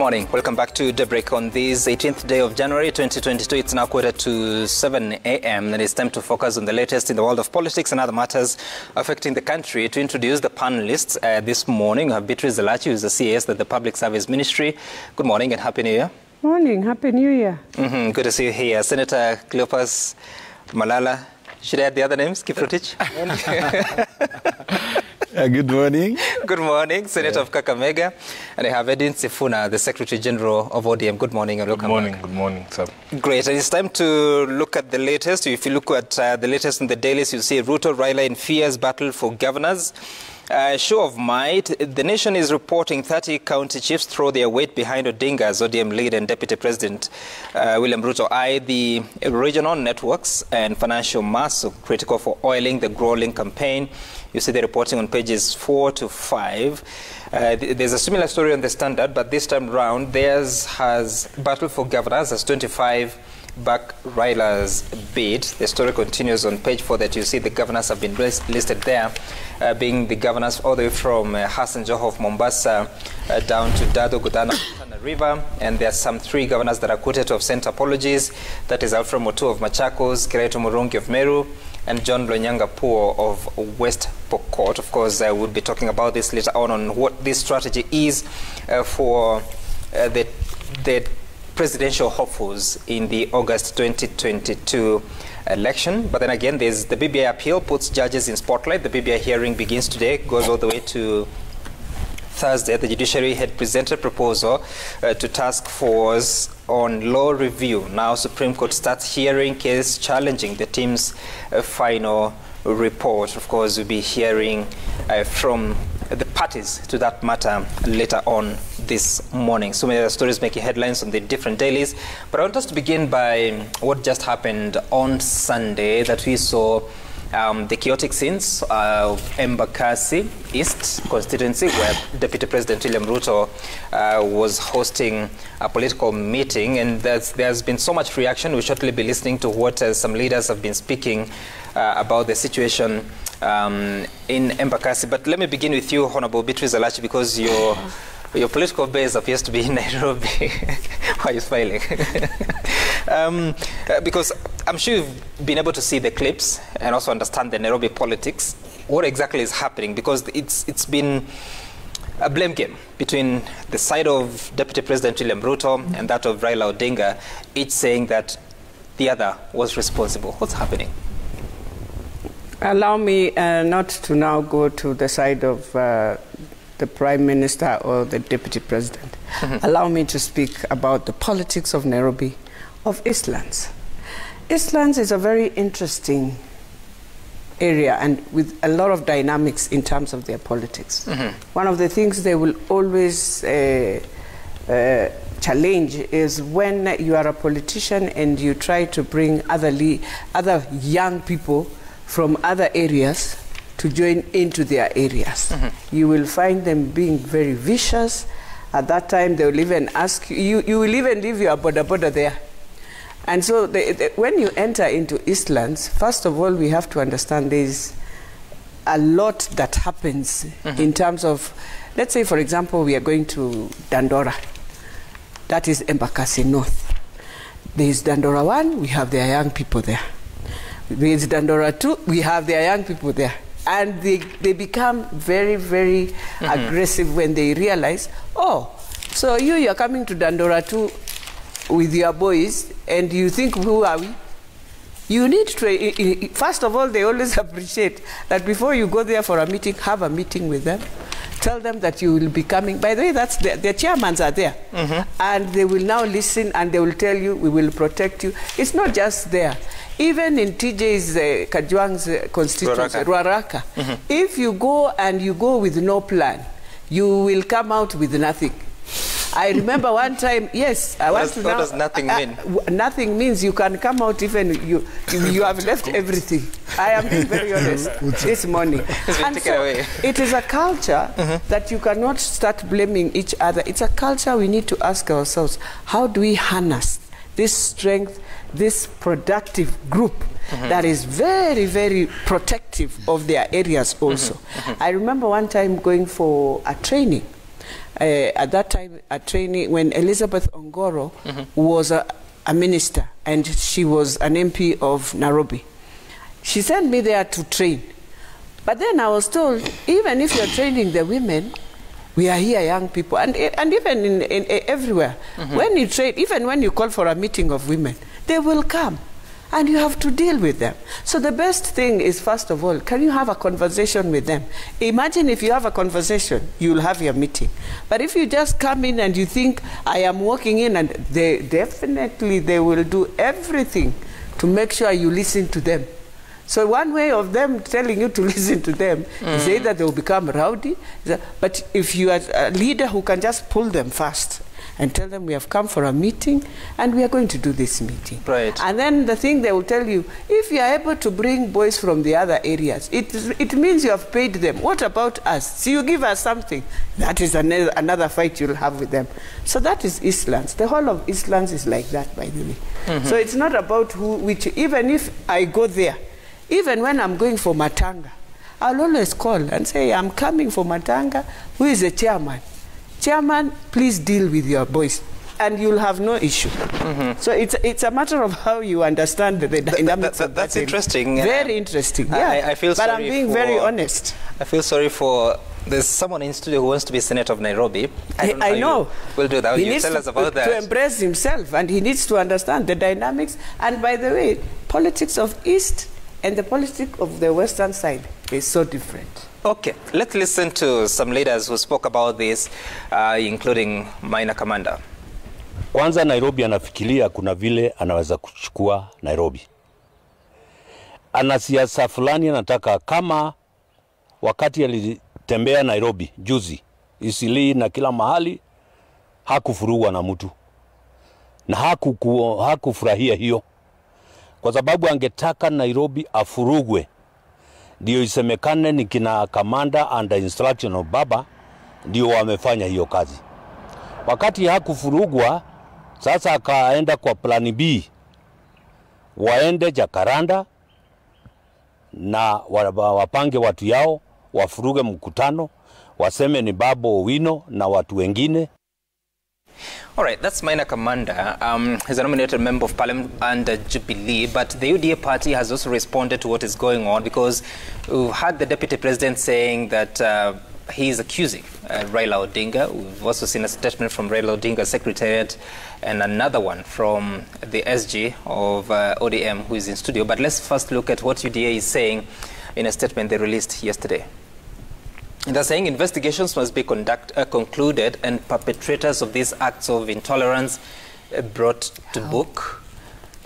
morning. Welcome back to Daybreak on this 18th day of January 2022. It's now 7:15 a.m. and it's time to focus on the latest in the world of politics and other matters affecting the country. To introduce the panelists this morning, we have Elachi, who is the CAS at the Public Service Ministry. Good morning and Happy New Year. Morning. Happy New Year. Good to see you here. Senator Cleopas, Malala. Should I add the other names? Kiprotich? Good morning. Good morning, Senator of Kakamega. And I have Edwin Sifuna, the Secretary General of ODM. Good morning and welcome back. Good morning, sir. Great. And it's time to look at the latest. If you look at the latest in the dailies, you'll see Ruto, Raila in fierce battle for governors. Show of might, the nation is reporting 30 county chiefs throw their weight behind Odinga's ODM lead and Deputy President William Ruto. The regional networks and financial muscle critical for oiling the grueling campaign. You see the reporting on pages 4 to 5. There's a similar story on the Standard, but this time round, theirs has battle for governors as 25 back Raila's bid. The story continues on page 4 that you see the governors have been listed there, being the governors all the way from Hassan Joho of Mombasa down to Dado Godana River, and there are some 3 governors that are quoted to have sent apologies. That is Alfred Motu of Machakos, Kireto Murungi of Meru, and John Lonyanga Puo of West Pokot. Of course, I will be talking about this later on what this strategy is for the presidential hopefuls in the August 2022 election. But then again, there's the BBI appeal puts judges in spotlight. The BBI hearing begins today, goes all the way to Thursday. The judiciary had presented a proposal to task force on law review. Now Supreme Court starts hearing case challenging the team's final report. Of course, we'll be hearing from the parties to that matter later on this morning. So many other stories making headlines on the different dailies. But I want us to begin by what just happened on Sunday, that we saw the chaotic scenes of Embakasi East constituency, where Deputy President William Ruto was hosting a political meeting, and there's been so much reaction. We'll shortly be listening to what some leaders have been speaking about the situation in Embakasi. But let me begin with you, Honorable Elachi, because your political base appears to be in Nairobi. Why are you smiling? Because I'm sure you've been able to see the clips and also understand the Nairobi politics. What exactly is happening? Because it's been a blame game between the side of Deputy President William Ruto and that of Raila Odinga, each saying that the other was responsible. What's happening? Allow me not to now go to the side of the Prime Minister or the Deputy President. Allow me to speak about the politics of Nairobi, of Eastlands. Eastlands is a very interesting area and with a lot of dynamics in terms of their politics. One of the things they will always challenge is when you are a politician and you try to bring other young people from other areas to join into their areas. You will find them being very vicious. At that time, they will even ask you, you will even leave your border there. And so when you enter into Eastlands, first of all, we have to understand there's a lot that happens in terms of, let's say, for example, we are going to Dandora. That is Embakasi North. There is Dandora 1, we have their young people there. There is Dandora 2, we have their young people there. And they become very, very aggressive when they realize, oh, so you're coming to Dandora 2 with your boys, and you think, who are we? You need to, first of all, they always appreciate that before you go there for a meeting, have a meeting with them. Tell them that you will be coming. By the way, that's their chairmans are there. And they will now listen and they will tell you, we will protect you. It's not just there. Even in TJ's Kajwang's constituency, Ruaraka, if you go and you go with no plan, you will come out with nothing. I remember one time, yes. What does nothing mean? Nothing means you can come out even you have left everything. I am being very honest this morning. And so it is a culture that you cannot start blaming each other. It's a culture we need to ask ourselves, how do we harness this strength, this productive group that is very, very protective of their areas also. I remember one time going for a training at that time a trainee, when Elizabeth Ongoro was a minister and she was an MP of Nairobi. She sent me there to train. But then I was told, even if you're training the women, we are here, young people, and even in everywhere. When you train, even when you call for a meeting of women, they will come, and you have to deal with them. So the best thing is, first of all, can you have a conversation with them? Imagine if you have a conversation, you'll have your meeting. But if you just come in and you think, I am walking in, and they will do everything to make sure you listen to them. So one way of them telling you to listen to them is either they will become rowdy, but if you are a leader who can just pull them fast and tell them we have come for a meeting and we are going to do this meeting. Right. And then the thing they will tell you, if you are able to bring boys from the other areas, it means you have paid them. What about us? So you give us something. That is another fight you'll have with them. So that is Eastlands. The whole of Eastlands is like that, by the way. So it's not about even if I go there, even when I'm going for Matanga, I'll always call and say, I'm coming for Matanga. Who is the chairman? Chairman, please deal with your boys, and you'll have no issue. So it's a matter of how you understand the dynamics. That's interesting. Very interesting. Yeah, I feel but sorry I'm being very honest. I feel sorry for. There's someone in studio who wants to be Senator of Nairobi. I know. We'll do that. You tell us about that. To embrace himself, and he needs to understand the dynamics. And by the way, politics of East and the politics of the Western side is so different. Okay, let's listen to some leaders who spoke about this, including Minor Commander. Kwanza Nairobi anafikiria kuna vile anaweza kuchukua Nairobi. Ana siasa fulani anataka, kama wakati alitembea Nairobi juzi, Isili na kila mahali, hakufurugwa na mtu. Na hakufurahia hiyo. Kwa sababu angetaka Nairobi afurugwe, ndio isemekane ni kina commander under instruction of baba ndio wamefanya hiyo kazi. Wakati hakufurugwa, sasa akaenda kwa plan B, waende Jakaranda na wapange watu yao, wafuruge mkutano, waseme ni Babo Owino na watu wengine. All right, that's Minor Commander. He's a nominated member of parliament under Jubilee, but the UDA party has also responded to what is going on, because we've had the deputy president saying that he is accusing Raila Odinga. We've also seen a statement from Raila Odinga's secretariat and another one from the SG of ODM, who is in studio. But let's first look at what UDA is saying in a statement they released yesterday. They're saying investigations must be concluded and perpetrators of these acts of intolerance brought to book.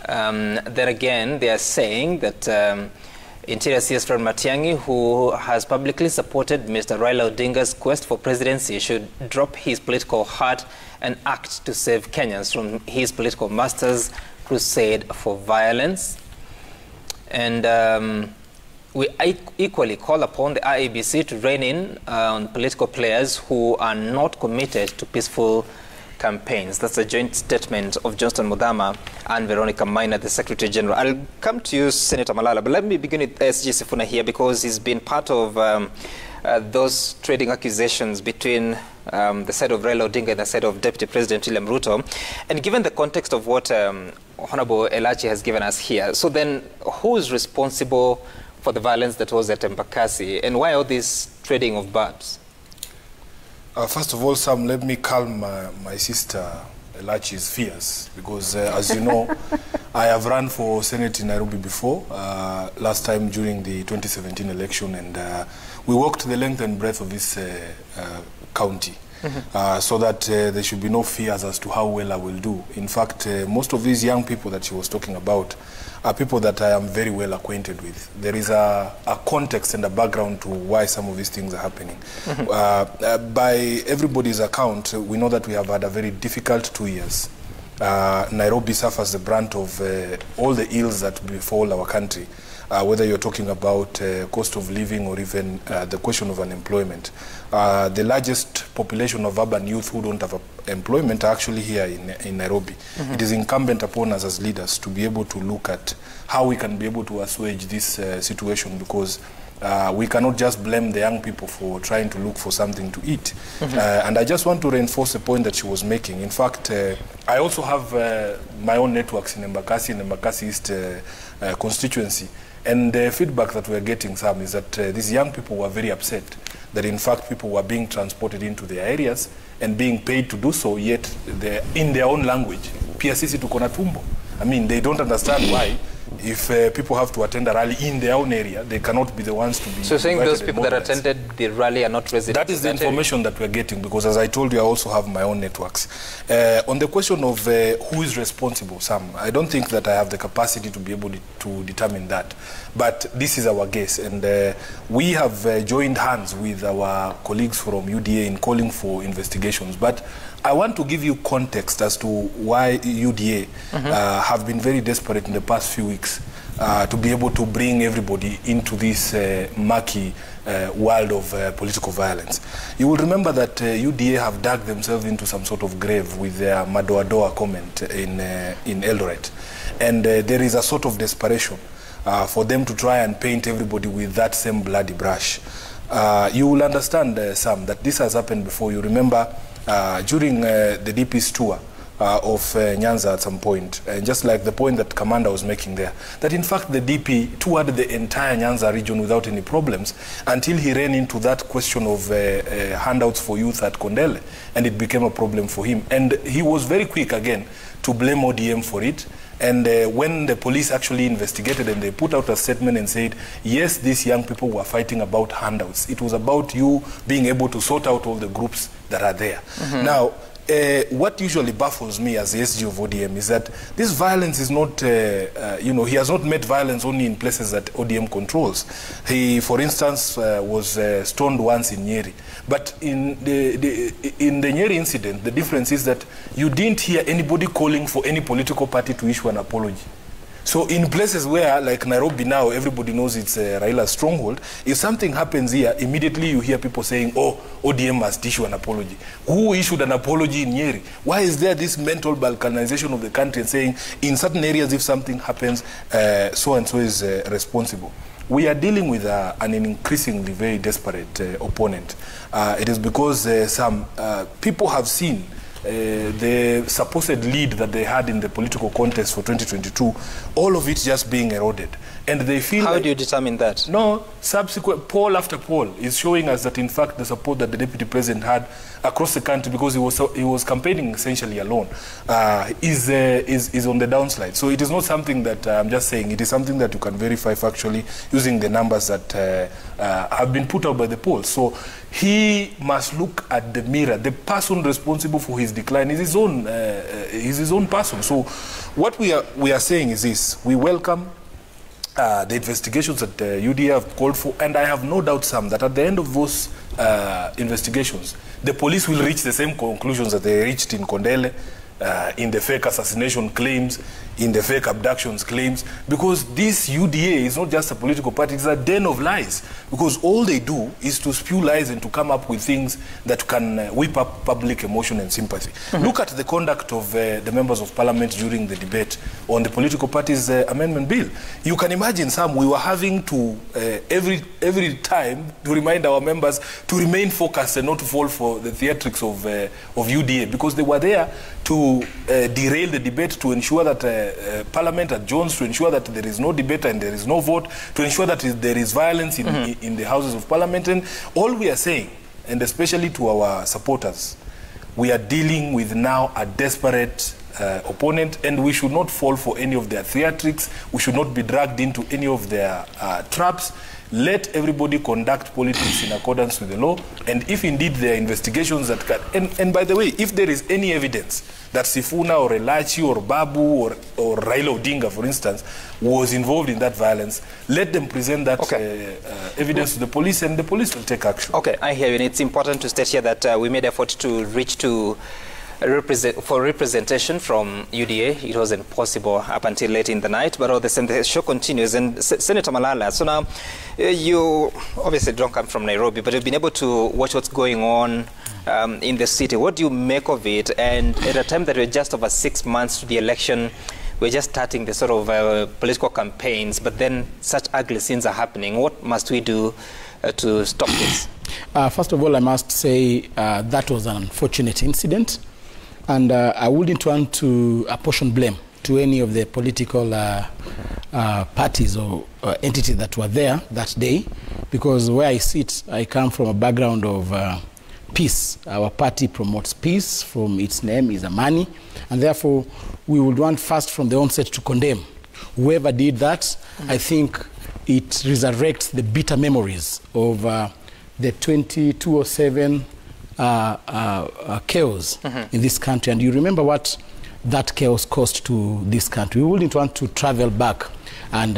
Then again, they are saying that Interior CS Fred Matiang'i, who has publicly supported Mr. Raila Odinga's quest for presidency, should drop his political heart and act to save Kenyans from his political master's crusade for violence. And we equally call upon the IEBC to rein in on political players who are not committed to peaceful campaigns. That's a joint statement of Johnston Muthama and Veronica Maina, the Secretary General. I'll come to you, Senator Malala, but let me begin with SG Sifuna here, because he's been part of those trading accusations between the side of Raila Odinga and the side of Deputy President William Ruto. And given the context of what Honorable Elachi has given us here, so then who is responsible for the violence that was at Embakasi, and why all this trading of barbs? First of all, Sam, let me calm my sister Elachi's fears, because as you know, I have run for Senate in Nairobi before, last time during the 2017 election, and we walked the length and breadth of this county. So that there should be no fears as to how well I will do. In fact, most of these young people that she was talking about are people that I am very well acquainted with. There is a context and a background to why some of these things are happening. By everybody's account, we know that we have had a very difficult 2 years. Nairobi suffers the brunt of all the ills that befall our country. Whether you're talking about cost of living or even the question of unemployment. The largest population of urban youth who don't have employment are actually here in Nairobi. It is incumbent upon us as leaders to be able to look at how we can be able to assuage this situation, because we cannot just blame the young people for trying to look for something to eat. And I just want to reinforce the point that she was making. In fact, I also have my own networks in Embakasi East constituency. And the feedback that we're getting, Sam, is that these young people were very upset that in fact people were being transported into their areas and being paid to do so, yet in their own language. Pia sisi tuko na tumbo. I mean, they don't understand why. If people have to attend a rally in their own area, they cannot be the ones to be. So saying those people that attended the rally are not residents? That is the information that we're getting, because as I told you, I also have my own networks. On the question of who is responsible, Sam, I don't think that I have the capacity to be able to determine that. But this is our guess, and we have joined hands with our colleagues from UDA in calling for investigations. But I want to give you context as to why UDA have been very desperate in the past few weeks to be able to bring everybody into this murky world of political violence. You will remember that UDA have dug themselves into some sort of grave with their Madoadoa comment in Eldoret. And there is a sort of desperation for them to try and paint everybody with that same bloody brush. You will understand, Sam, that this has happened before. You remember during the DP's tour of Nyanza at some point, just like the point that Commander was making there, that in fact the DP toured the entire Nyanza region without any problems until he ran into that question of handouts for youth at Kondele, and it became a problem for him. And he was very quick again to blame ODM for it. And when the police actually investigated and they put out a statement and said, yes, these young people were fighting about handouts. It was about you being able to sort out all the groups that are there. Now, what usually baffles me as the SG of ODM is that this violence is not, you know, he has not met violence only in places that ODM controls. He, for instance, was stoned once in Nyeri. But in the Nyeri incident, the difference is that you didn't hear anybody calling for any political party to issue an apology. So in places where, like Nairobi now, everybody knows it's Raila's stronghold, if something happens here, immediately you hear people saying, oh, ODM must issue an apology. Who issued an apology in Nyeri? Why is there this mental balkanization of the country and saying, in certain areas, if something happens, so-and-so is responsible? We are dealing with an increasingly very desperate opponent. It is because some people have seen the supposed lead that they had in the political contest for 2022, all of it just being eroded. And they feel How do you determine that? No, subsequent poll after poll is showing us that in fact the support that the deputy president had across the country, because he was campaigning essentially alone, is on the downslide. So it is not something that I'm just saying. It is something that you can verify factually using the numbers that have been put out by the polls. So he must look at the mirror. The person responsible for his decline is his own person. So what we are saying is this: we welcome the investigations that UDA have called for, and I have no doubt, Sam, that at the end of those investigations, the police will reach the same conclusions that they reached in Kondele, in the fake assassination claims, in the fake abductions claims, because this UDA is not just a political party, it's a den of lies, because all they do is to spew lies and to come up with things that can whip up public emotion and sympathy. Look at the conduct of the members of parliament during the debate on the political party's amendment bill. You can imagine, Sam, we were having to every time to remind our members to remain focused and not to fall for the theatrics of UDA, because they were there to derail the debate, to ensure that Parliament adjourns, to ensure that there is no debate and there is no vote, to ensure that there is violence in the Houses of Parliament. And all we are saying, and especially to our supporters, we are dealing with now a desperate opponent, and we should not fall for any of their theatrics. We should not be dragged into any of their traps. Let everybody conduct politics in accordance with the law, and if indeed there are investigations that can... And by the way, if there is any evidence that Sifuna or Elachi or Babu or Raila Odinga, for instance, was involved in that violence, let them present that evidence to the police, and the police will take action. Okay, I hear you, and it's important to state here that we made effort to reach to for representation from UDA. It wasn't possible up until late in the night, but all the same, the show continues. And Senator Malala, so now you obviously don't come from Nairobi, but you've been able to watch what's going on in the city. What do you make of it? And at a time that we're just over 6 months to the election, we're just starting the sort of political campaigns, but then such ugly scenes are happening. What must we do to stop this? First of all, I must say that was an unfortunate incident, and I wouldn't want to apportion blame to any of the political parties or entities that were there that day, because where I sit, I come from a background of peace. Our party promotes peace. From its name is Amani, and therefore we would want first from the onset to condemn whoever did that. I think it resurrects the bitter memories of the 2007 chaos in this country, and you remember what that chaos cost to this country. We wouldn't want to travel back and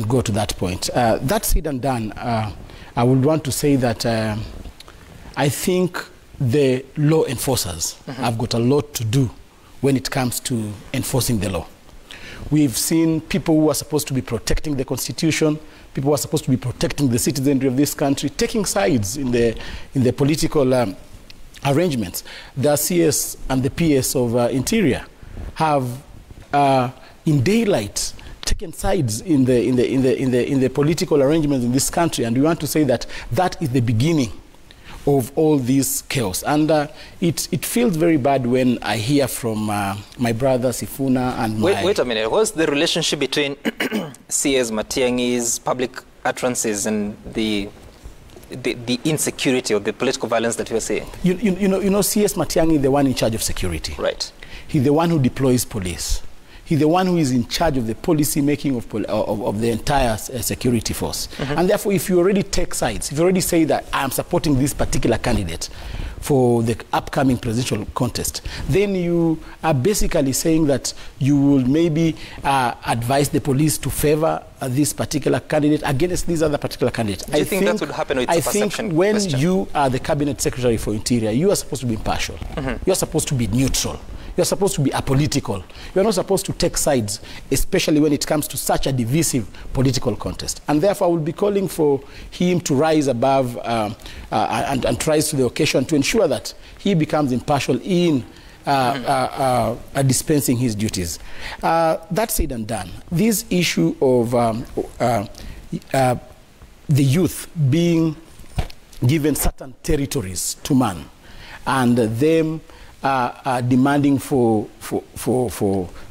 go to that point. That said and done, I would want to say that I think the law enforcers have got a lot to do when it comes to enforcing the law. We've seen people who are supposed to be protecting the Constitution, people who are supposed to be protecting the citizenry of this country, taking sides in the political arrangements. The CS and the PS of Interior have, in daylight, taken sides in the political arrangements in this country, and we want to say that that is the beginning of all this chaos. And it feels very bad when I hear from my brother Sifuna and Wait a minute. What's the relationship between CS Matiang'i's public utterances and the insecurity or the political violence that you're seeing? You know, CS Matiang'i, the one in charge of security. Right. He's the one who deploys police. He's the one who is in charge of the policy making of the entire security force. And therefore, if you already take sides, if you already say that I'm supporting this particular candidate for the upcoming presidential contest, then you are basically saying that you will maybe advise the police to favor this particular candidate against these other particular candidates. Do you think that would happen, or it's a perception I think when question? you are the Cabinet Secretary for Interior, you are supposed to be impartial. You're supposed to be neutral. You're supposed to be apolitical. You're not supposed to take sides, especially when it comes to such a divisive political contest. And therefore, I will be calling for him to rise above and rise to the occasion to ensure that he becomes impartial in dispensing his duties. That said and done, this issue of the youth being given certain territories to man and them demanding for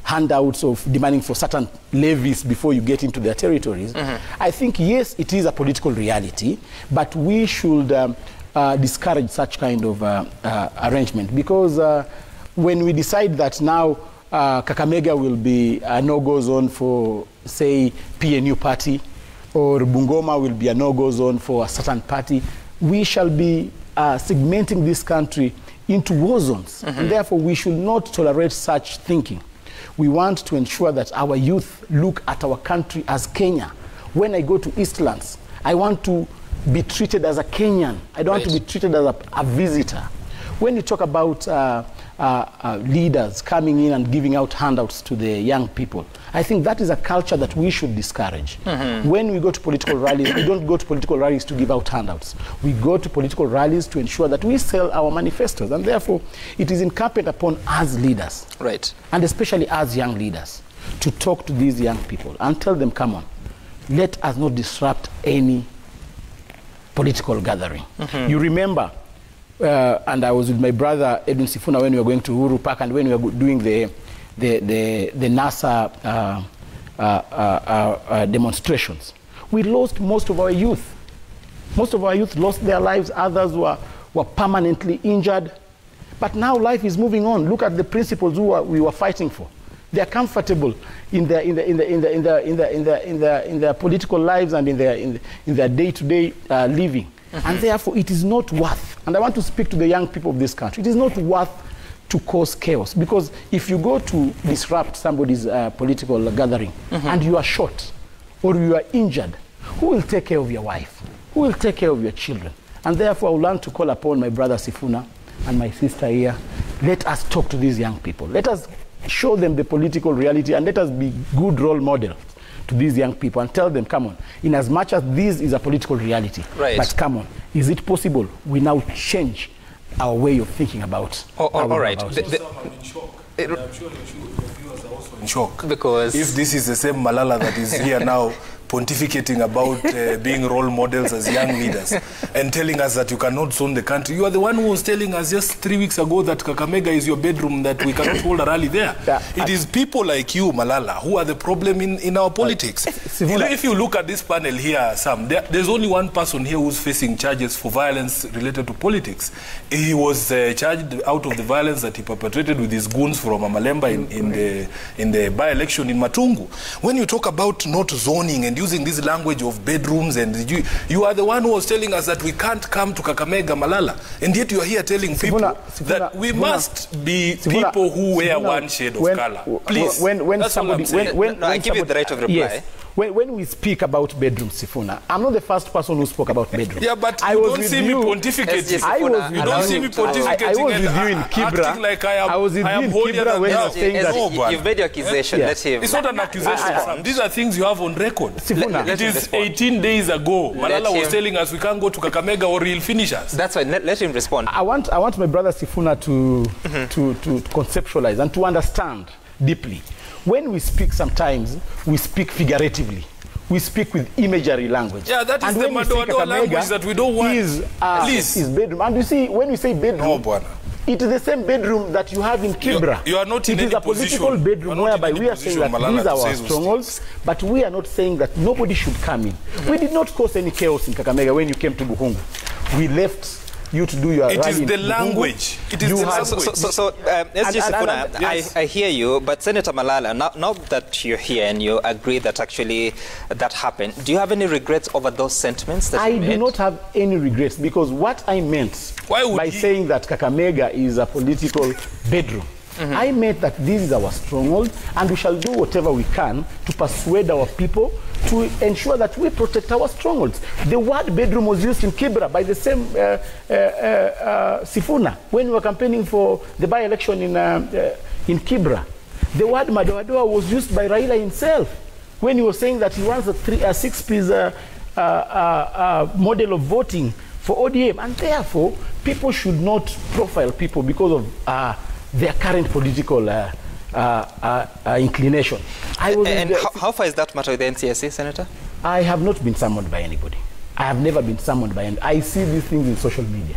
handouts, of demanding for certain levies before you get into their territories. I think, yes, it is a political reality, but we should discourage such kind of arrangement, because when we decide that now Kakamega will be a no-go zone for, say, PNU party, or Bungoma will be a no-go zone for a certain party, we shall be segmenting this country into war zones. And therefore, we should not tolerate such thinking. We want to ensure that our youth look at our country as Kenya. When I go to Eastlands, I want to be treated as a Kenyan. I don't want to be treated as a visitor. When you talk about leaders coming in and giving out handouts to the young people, I think that is a culture that we should discourage. When we go to political rallies, we don't go to political rallies to give out handouts. We go to political rallies to ensure that we sell our manifestos, and therefore it is incumbent upon us leaders, and especially as young leaders, to talk to these young people and tell them, come on, let us not disrupt any political gathering. You remember, and I was with my brother Edwin Sifuna when we were going to Uhuru Park, and when we were doing the NASA demonstrations. We lost most of our youth. Most of our youth lost their lives. Others were permanently injured. But now life is moving on. Look at the principles we were fighting for. They are comfortable in their political lives and in their day-to-day living. And therefore, it is not worth, and I want to speak to the young people of this country, it is not worth to cause chaos. Because if you go to disrupt somebody's political gathering and you are shot or you are injured, who will take care of your wife? Who will take care of your children? And therefore, I would like to call upon my brother Sifuna and my sister here. Let us talk to these young people. Let us show them the political reality, and let us be good role models to these young people and tell them, come on, in as much as this is a political reality, but come on, is it possible we now change our way of thinking about all right. I'm sure your viewers are also in shock. Because if this is the same Malala that is here now pontificating about being role models as young leaders and telling us that you cannot zone the country. You are the one who was telling us just 3 weeks ago that Kakamega is your bedroom, that we cannot hold a rally there. Yeah. It is people like you, Malala, who are the problem in our politics. If you look at this panel here, Sam, there's only one person here who's facing charges for violence related to politics. He was charged out of the violence that he perpetrated with his goons from Amalemba in the by-election in Matungu. When you talk about not zoning and using this language of bedrooms, and you are the one who was telling us that we can't come to Kakamega, Malala, and yet you are here telling people that we must be people who wear one shade of color. Please, when somebody, I give you the right of reply. Yes. When we speak about bedrooms, Sifuna, I'm not the first person who spoke about bedrooms. Yeah, but you don't see me pontificating. You don't see me pontificating. I was with you in Kibra. Like I was with you in Kibra when you were saying that. You've made your accusation. Let him. It's not an accusation. These are things you have on record. Sifuna, it is 18 days ago. Malala was telling us we can't go to Kakamega or he'll finish us. That's fine. Let him respond. I want my brother Sifuna to conceptualize and to understand deeply. When we speak, sometimes we speak figuratively. We speak with imagery language. Yeah, that is the Madoado language that we don't want. Is bedroom. And you see, when we say bedroom, it is the same bedroom that you have in Kibra. You are not in any position. It is a political bedroom whereby we are saying that these are our strongholds, but we are not saying that nobody should come in. We did not cause any chaos in Kakamega when you came to Buhungu. We left you to do your rally. It is the language. It is the language. Sifuna, I hear you, but Senator Malala, now that you're here and you agree that actually that happened, do you have any regrets over those sentiments that you made? I do not have any regrets, because what I meant by saying that Kakamega is a political bedroom, I meant that this is our stronghold, and we shall do whatever we can to persuade our people to ensure that we protect our strongholds. The word bedroom was used in Kibra by the same Sifuna when we were campaigning for the by-election in Kibra. The word Madoadoa was used by Raila himself when he was saying that he wants a 6-piece model of voting for ODM, and therefore people should not profile people because of their current political inclination. How far is that matter with the NCSC, Senator? I have not been summoned by anybody. I have never been summoned by anybody. I see these things in social media.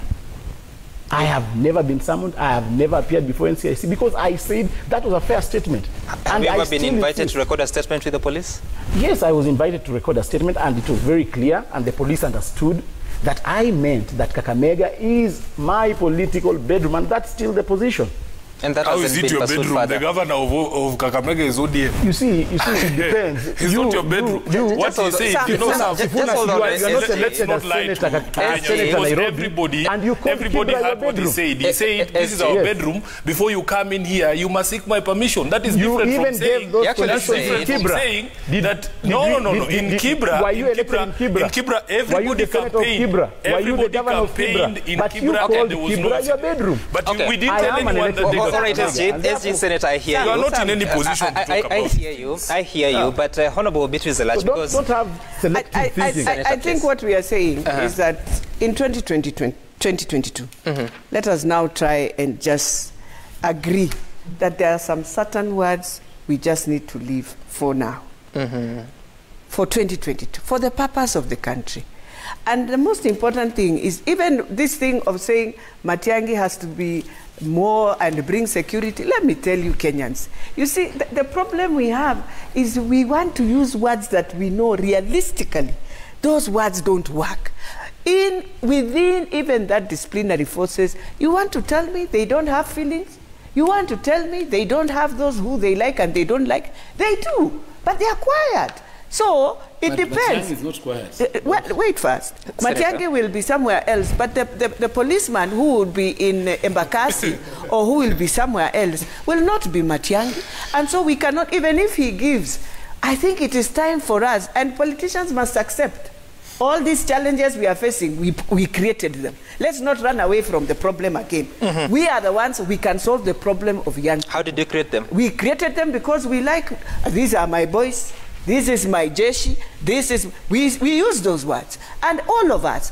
I have never been summoned. I have never appeared before NCIC because I said that was a fair statement. Have you ever been invited to record a statement with the police? Yes, I was invited to record a statement, and it was very clear, and the police understood that I meant that Kakamega is my political bedroom, and that's still the position. And that how is it your bedroom? Further. The governor of Kakamega is ODM. You see, it depends. It's not your bedroom. What he said, you know, let's not lie to everybody. Everybody heard what he said. He said, this is our bedroom. Before you come in here, you must seek my permission. That is different from saying that in Kibra, everybody campaigned. Everybody campaigned in Kibra, and there was no bedroom. But we didn't tell anyone that. All right, SG Senator, I hear you. You are not in any position to talk about. I hear you, but Honorable Beatrice Elachi, because don't have selective thinking. I think what we are saying is that in 2022, let us now try and just agree that there are some certain words we just need to leave for now, for 2022, for the purpose of the country. And the most important thing is even this thing of saying Matiang'i has to be more and bring security. Let me tell you, Kenyans, you see, the problem we have is we want to use words that we know realistically. Those words don't work. Within even that disciplinary forces, you want to tell me they don't have feelings? You want to tell me they don't have those who they like and they don't like? They do, but they are quiet. So it depends. Matiang'i is not quiet. Wait first. Matiang'i will be somewhere else, but the policeman who would be in Embakasi or who will be somewhere else will not be Matiang'i. And so we cannot, even if he gives, I think it is time for us, and politicians must accept all these challenges we are facing, we created them. Let's not run away from the problem again. We are the ones who can solve the problem of young people. How did you create them? We created them because we like, these are my boys, this is my jeshi, this is, we use those words. And all of us,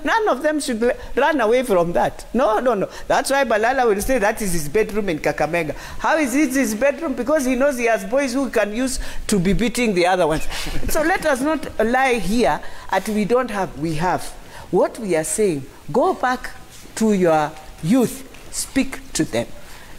none of them should run away from that. No. That's why Malala will say that is his bedroom in Kakamega. How is it his bedroom? Because he knows he has boys who can use to be beating the other ones. So let us not lie here at we don't have, we have. What we are saying, go back to your youth, speak to them.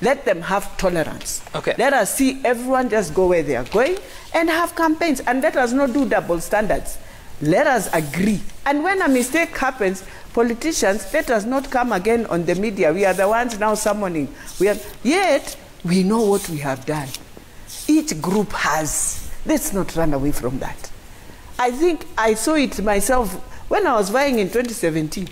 Let them have tolerance. Okay. Let us see everyone just go where they are going and have campaigns. And let us not do double standards. Let us agree. And when a mistake happens, politicians, let us not come again on the media. We are the ones now summoning. Yet, we know what we have done. Each group has. Let's not run away from that. I think I saw it myself when I was vying in 2017.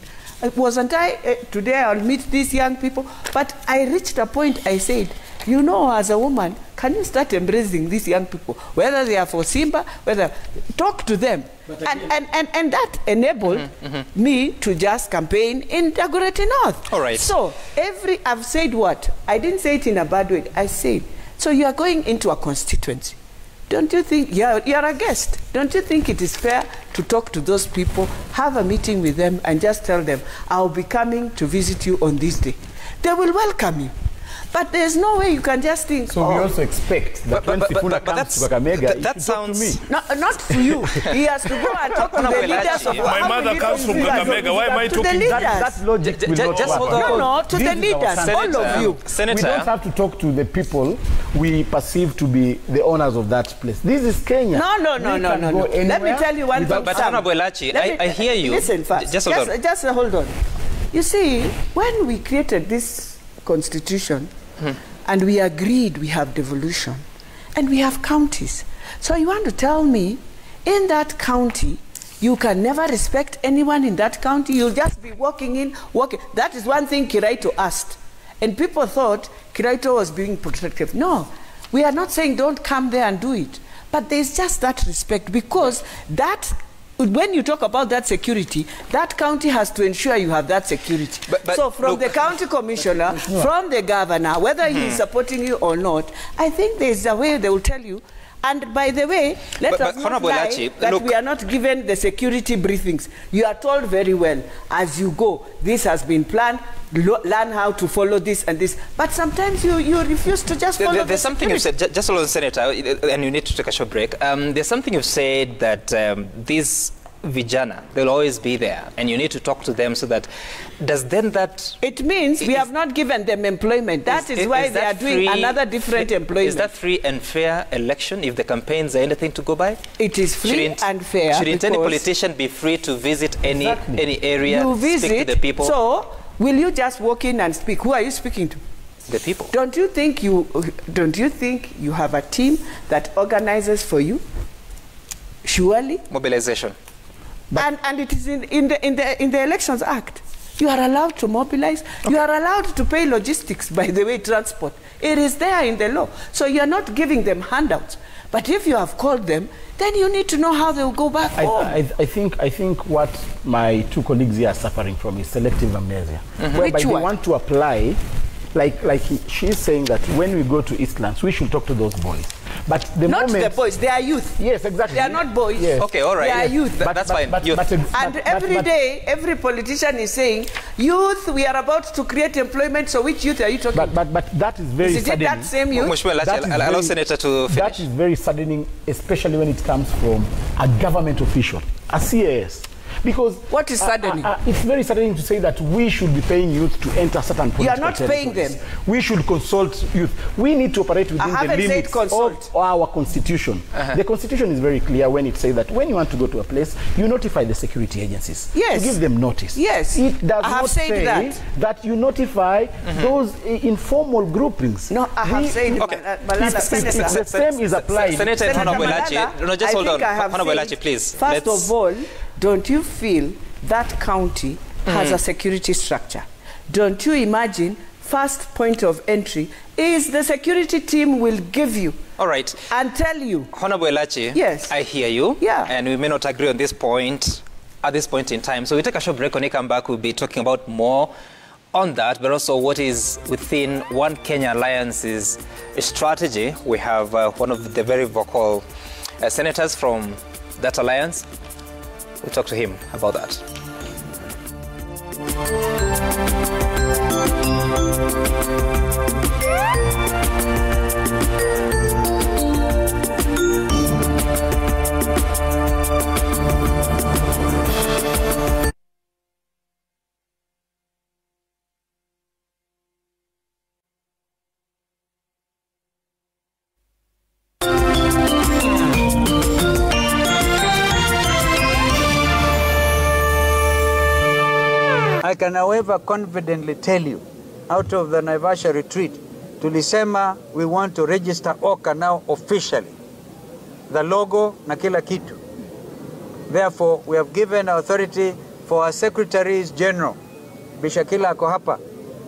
Wasn't I, today I'll meet these young people, but I reached a point I said, you know, as a woman, can you start embracing these young people, whether they are for Simba, whether, talk to them. And that enabled me to just campaign in Dagoretti North. All right. So, I've said what? I didn't say it in a bad way. I said, so you are going into a constituency. Don't you think, you're a guest, don't you think it is fair to talk to those people, have a meeting with them and just tell them, I'll be coming to visit you on this day. They will welcome you. But there's no way you can just think. So we also expect that when Sifuna comes to Kakamega, that sounds to me. No, not to you. He has to go and talk to the leaders of My mother comes from Kakamega. Why am I talking? That logic will not just work. hold on. No, to the leaders, all of you. Senator, We don't have to talk to the people we perceive to be the owners of that place. This is Kenya. No. Let me tell you one thing. But Honorable Elachi, I hear you. Listen first. Just hold on. You see, when we created this constitution, and we agreed we have devolution, and we have counties. So you want to tell me, in that county, you can never respect anyone in that county? You'll just be walking in, walking. That is one thing Kiraito asked. And people thought Kiraito was being protective. No, we are not saying don't come there and do it. But there's just that respect, because that, when you talk about that security, that county has to ensure you have that security. So from the county commissioner, from the governor, whether he is supporting you or not, I think there's a way they will tell you. And by the way, let us not lie that we are not given the security briefings. You are told very well, as you go, this has been planned, learn how to follow this and this. But sometimes you refuse to just follow There's something you've said, just hold on, Senator, and you need to take a short break. There's something you've said that these vijana, they'll always be there, and you need to talk to them so that, does then that... It means we have not given them employment. That is why they are doing another different employment. Is that free and fair election if the campaigns are anything to go by? It is free and fair. Shouldn't any politician be free to visit any area, speak to the people? So, will you just walk in and speak? Who are you speaking to? The people. Don't you think you have a team that organizes for you? Surely. Mobilization. And it is in the Elections Act. You are allowed to mobilize. Okay. You are allowed to pay logistics, by the way, transport. It is there in the law. So you are not giving them handouts. But if you have called them, then you need to know how they will go back home. I think what my two colleagues here are suffering from is selective amnesia. Whereby they want to apply, like she's saying that when we go to Eastlands, we should talk to those boys. But not the boys, they are youth. Yes, exactly. They are not boys. Yes. Okay, all right. They are youth. That's fine. And every day, every politician is saying, youth, we are about to create employment, so which youth are you talking about? But that is very saddening. Is it that same youth? Allow Senator to finish. That is very saddening, especially when it comes from a government official, a CAS. Because what is saddening? It's very saddening to say that we should be paying youth to enter certain political You are not paying them. We should consult youth. We need to operate within the limits of our constitution. The constitution is very clear when it says that when you want to go to a place, you notify the security agencies. Yes. To give them notice. Yes. It does not say that you notify those informal groupings. No, I have said the same is applied. Senator Honorable Elachi, no, just hold on. Honorable Elachi, please. First of all, don't you feel that county has a security structure? Don't you imagine first point of entry is the security team will give you. All right. And tell you. Honorable Elachi, yes, I hear you. Yeah. And we may not agree on this point at this point in time. So we take a short break. When we come back, we'll be talking about more on that, but also what is within One Kenya Alliance's strategy. We have one of the very vocal senators from that alliance. We'll talk to him about that. I can however confidently tell you, out of the Naivasha retreat, tulisema we want to register OCA now officially. The logo na kila kitu. Therefore, we have given authority for our secretaries general, Bishakila ako hapa,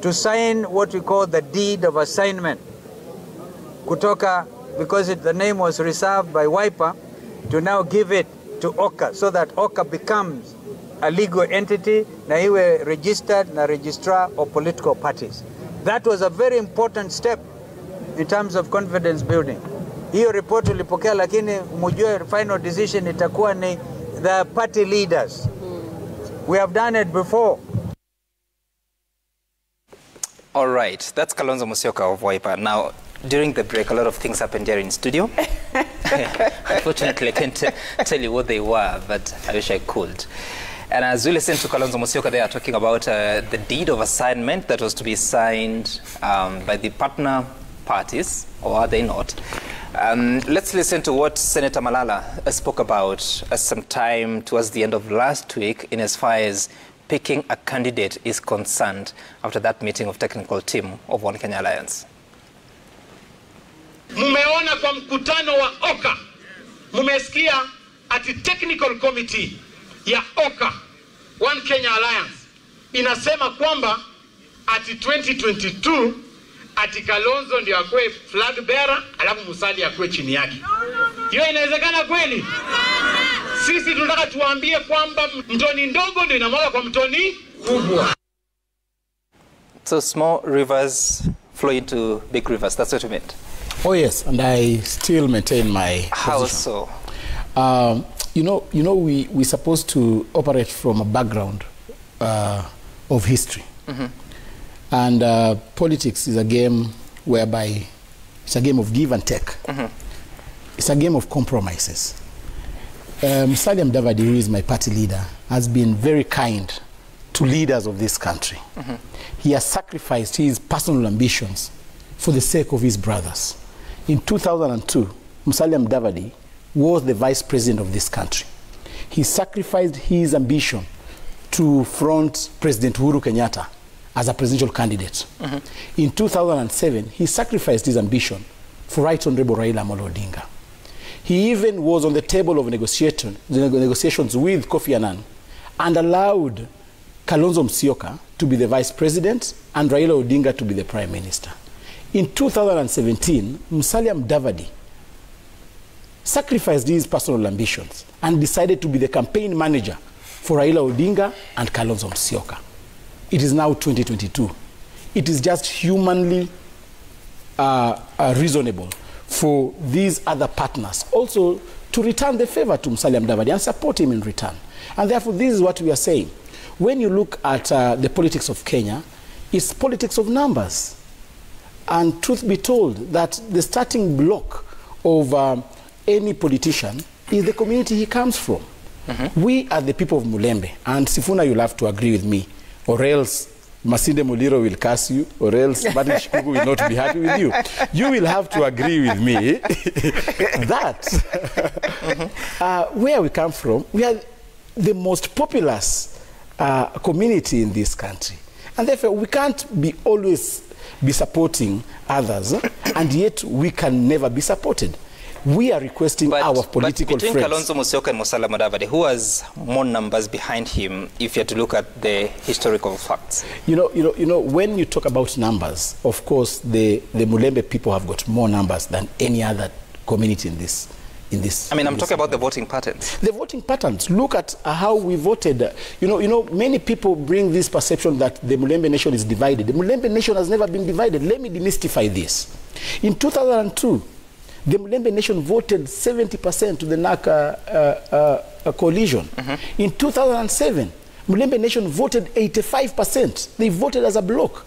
to sign what we call the deed of assignment. Kutoka, because the name was reserved by Wiper, to now give it to OCA, so that OCA becomes a legal entity, na iwe registered na registrar of political parties. That was a very important step in terms of confidence building. Hiyo report ulipokea, lakini mujue final decision itakuwa ni the party leaders. We have done it before. All right, that's Kalonzo Musyoka of Wiper. Now, during the break, a lot of things happened here in studio. Unfortunately, I can't tell you what they were, but I wish I could. And as we listen to Kalonzo Musyoka, they are talking about the deed of assignment that was to be signed by the partner parties, or are they not? Let's listen to what Senator Malala spoke about sometime towards the end of last week in as far as picking a candidate is concerned after that meeting of technical team of One Kenya Alliance. Mumeona kwa mkutano wa OCA, mumesikia ati technical committee ya OCA, One Kenya Alliance, inasema kwamba ati 2022 ati Kalonzo ndio akwe flag bearer, alafu Musalia akwe chini yake. Hiyo inawezekana kweli? Sisi tunataka tuambie kwamba mtoni ndogo ndio inamwaga kwa mtoni kubwa. So small rivers flow into big rivers, that's what you meant? Oh yes, and I still maintain my How position. so? You know, we're supposed to operate from a background of history. And politics is a game whereby it's a game of give and take. It's a game of compromises. Musalia Mudavadi, who is my party leader, has been very kind to leaders of this country. He has sacrificed his personal ambitions for the sake of his brothers. In 2002, Musalia Mudavadi was the vice president of this country. He sacrificed his ambition to front President Uhuru Kenyatta as a presidential candidate. In 2007, he sacrificed his ambition for Right Honorable Raila Amolo Odinga. He even was on the table of negotiations with Kofi Annan and allowed Kalonzo Musyoka to be the vice president and Raila Odinga to be the prime minister. In 2017, Musalia Mudavadi sacrificed his personal ambitions and decided to be the campaign manager for Raila Odinga and Kalonzo Musyoka. It is now 2022. It is just humanly reasonable for these other partners also to return the favor to Musalia Mudavadi and support him in return. And therefore, this is what we are saying. When you look at the politics of Kenya, it's politics of numbers. And truth be told, that the starting block of any politician is the community he comes from. We are the people of Mulembe, and Sifuna, you'll have to agree with me, or else Masinde Muliro will curse you, or else Martin Shikugu will not be happy with you. You will have to agree with me that where we come from, we are the most populous community in this country. And therefore, we can't be always be supporting others, and yet we can never be supported. We are requesting our political between friends. Kalonzo Musyoka and Musalia Mudavadi, who has more numbers behind him if you have to look at the historical facts? You know, when you talk about numbers, of course, the Mulembe people have got more numbers than any other community in this. I mean, I'm talking about the voting patterns. The voting patterns. Look at how we voted. You know, many people bring this perception that the Mulembe nation is divided. The Mulembe nation has never been divided. Let me demystify this. In 2002, The Mulembe Nation voted 70% to the NAC coalition. In 2007, Mulembe Nation voted 85%. They voted as a bloc.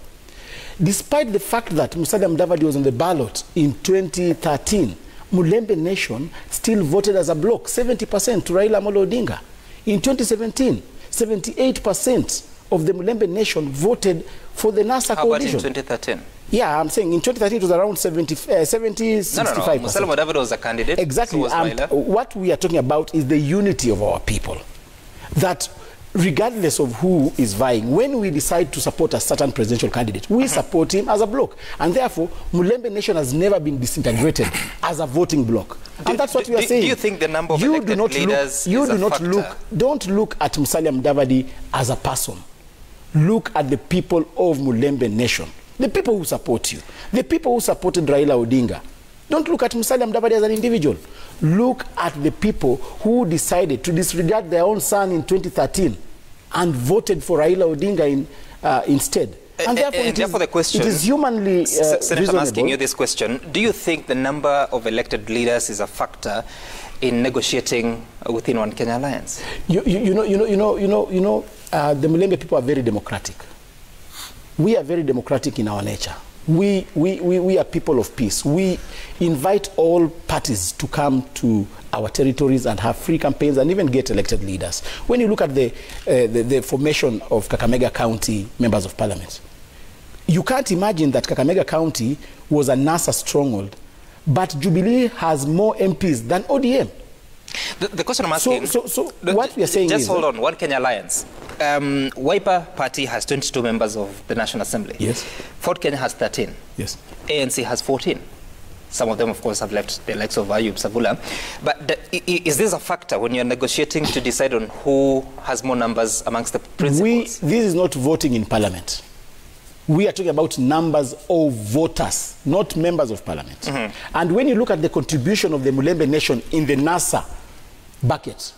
Despite the fact that Musalia Mudavadi was on the ballot in 2013, Mulembe Nation still voted as a bloc, 70% to Raila Amolo Odinga. In 2017, 78% of the Mulembe Nation voted for the NASA coalition. How about in 2013? Yeah, I'm saying in 2013 it was around 65%. No. Musalia Mudavadi was a candidate. Exactly. So was Raila. What we are talking about is the unity of our people. That regardless of who is vying, when we decide to support a certain presidential candidate, we support him as a bloc. And therefore, Mulembe Nation has never been disintegrated as a voting bloc. And that's what we are saying. Do you think the number of elected leaders is a factor? Don't look at Musalia Mudavadi as a person. Look at the people of Mulembe Nation. The people who support you. The people who supported Raila Odinga. Don't look at Musalia Mudavadi as an individual. Look at the people who decided to disregard their own son in 2013 and voted for Raila Odinga instead. And therefore, the question, it is humanly Senator, I'm asking you this question. Do you think the number of elected leaders is a factor in negotiating within One Kenya Alliance? The Mulembe people are very democratic. We are very democratic in our nature. We are people of peace. We invite all parties to come to our territories and have free campaigns and even get elected leaders. When you look at the formation of Kakamega County members of parliament, you can't imagine that Kakamega County was a NASA stronghold, but Jubilee has more MPs than ODM. The question I'm asking... So what we are saying is... Just hold on, One Kenya Alliance. Wiper Party has 22 members of the National Assembly. Yes. Ford Kenya has 13. Yes. ANC has 14. Some of them, of course, have left the likes of Ayub Savula. But is this a factor when you're negotiating to decide on who has more numbers amongst the principals? This is not voting in parliament. We are talking about numbers of voters, not members of parliament. And when you look at the contribution of the Mulembe Nation in the NASA bucket,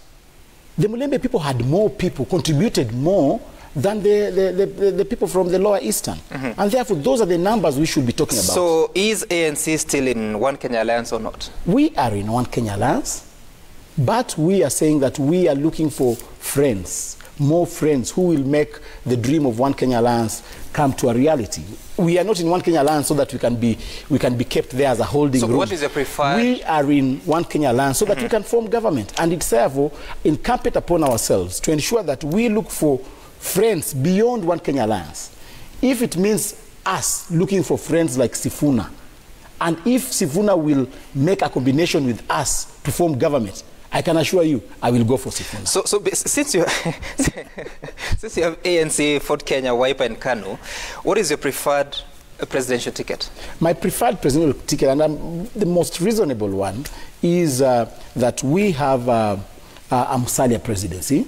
the Mulembe people had more people, contributed more than the people from the lower eastern. And therefore, those are the numbers we should be talking about. So is ANC still in One Kenya Alliance or not? We are in One Kenya Alliance, but we are saying that we are looking for friends, more friends who will make the dream of One Kenya Alliance come to a reality. We are not in One Kenya Alliance so that we can be kept there as a holding room. So what is your preferred? We are in One Kenya Alliance so that we can form government, and it's therefore incumbent upon ourselves to ensure that we look for friends beyond One Kenya Alliance. If it means us looking for friends like Sifuna, and if Sifuna will make a combination with us to form government, I can assure you, I will go for Sifuna. So since you since you have ANC, Ford Kenya, Wiper, and KANU, what is your preferred presidential ticket? My preferred presidential ticket, and the most reasonable one, is that we have a Musalia presidency,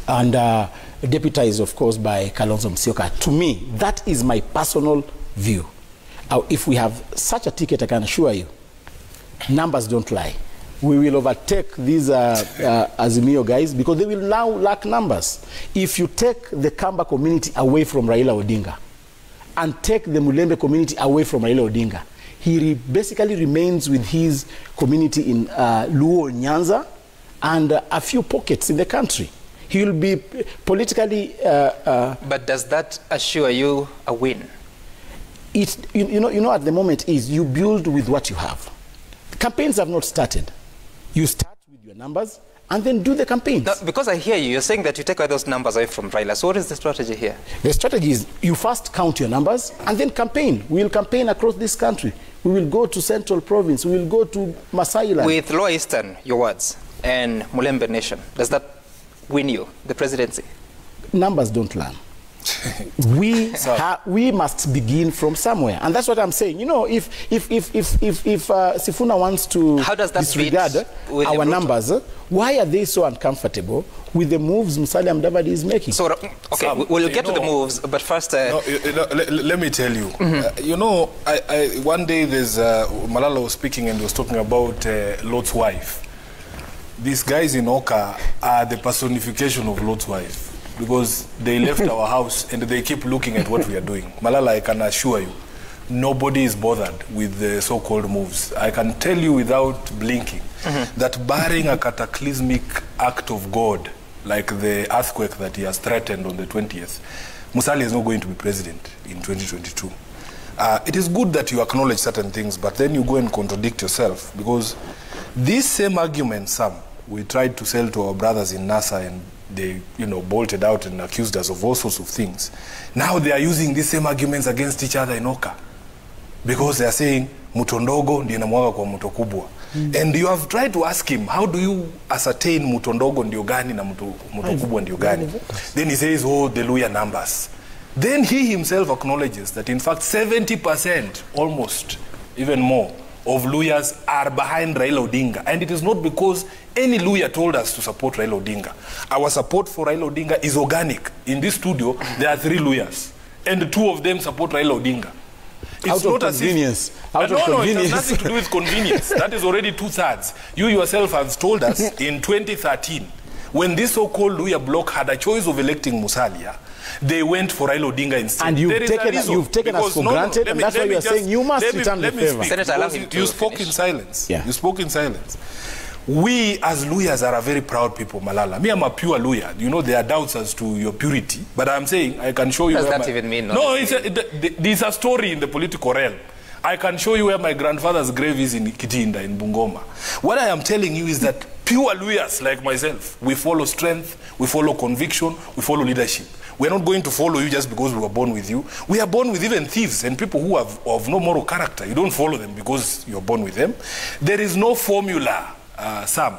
and deputized, of course, by Kalonzo Musyoka. To me, that is my personal view. If we have such a ticket, I can assure you, numbers don't lie. We will overtake these Azimio guys because they will now lack numbers. If you take the Kamba community away from Raila Odinga and take the Mulembe community away from Raila Odinga, he basically remains with his community in Luo, Nyanza, and a few pockets in the country. He will be politically... But does that assure you a win? You know, at the moment is you build with what you have. Campaigns have not started. You start with your numbers and then do the campaigns. Now, because I hear you, you're saying that you take away those numbers away from Raila. So what is the strategy here? The strategy is you first count your numbers and then campaign. We will campaign across this country. We will go to Central Province. We will go to Masai Land. With Lower Eastern, your words, and Mulembe Nation, does that win you the presidency? Numbers don't learn. We must begin from somewhere, and that's what I'm saying. You know, if Sifuna wants to disregard our numbers, why are they so uncomfortable with the moves Musalia Mudavadi is making? So, okay, we'll get to the moves, but first, let me tell you. You know, one day there's Malala was speaking and was talking about Lot's wife. These guys in Oka are the personification of Lot's wife, because they left our house and they keep looking at what we are doing. Malala, I can assure you, nobody is bothered with the so-called moves. I can tell you without blinking that barring a cataclysmic act of God, like the earthquake that he has threatened on the 20th, Musalia is not going to be president in 2022. It is good that you acknowledge certain things, but then you go and contradict yourself, because this same argument, Sam, we tried to sell to our brothers in NASA, and they, bolted out and accused us of all sorts of things. Now they are using these same arguments against each other in Oka, because they are saying mto ndogo ndio inamwaga kwa mto kubwa. And you have tried to ask him, how do you ascertain mto ndogo ndio gani na mto kubwa ndio gani? Then he says, oh, the Luya numbers. Then he himself acknowledges that in fact 70%, almost even more, of Luyas are behind Raila Odinga. And it is not because any Luya told us to support Raila Odinga. Our support for Raila Odinga is organic. In this studio, there are 3 Luyas, and 2 of them support Raila Odinga. It's out of convenience. Out of convenience. It has nothing to do with convenience. That is already 2/3. You yourself have told us in 2013, when this so-called Luya bloc had a choice of electing Musalia, they went for Raila Odinga instead. And you've taken us for granted, and that's why you are saying you must return the favor. Senator, you spoke in silence. Yeah. You spoke in silence. We as Luyas are a very proud people, Malala. Me, I'm a pure Luya. There are doubts as to your purity, but I'm saying I can show you. What does that even mean? No, it's a story in the political realm. I can show you where my grandfather's grave is in Kitinda, in Bungoma. What I am telling you is that pure Luyas like myself, we follow strength, we follow conviction, we follow leadership. We're not going to follow you just because we were born with you. We are born with even thieves and people who have of no moral character. You don't follow them because you're born with them. There is no formula, Sam,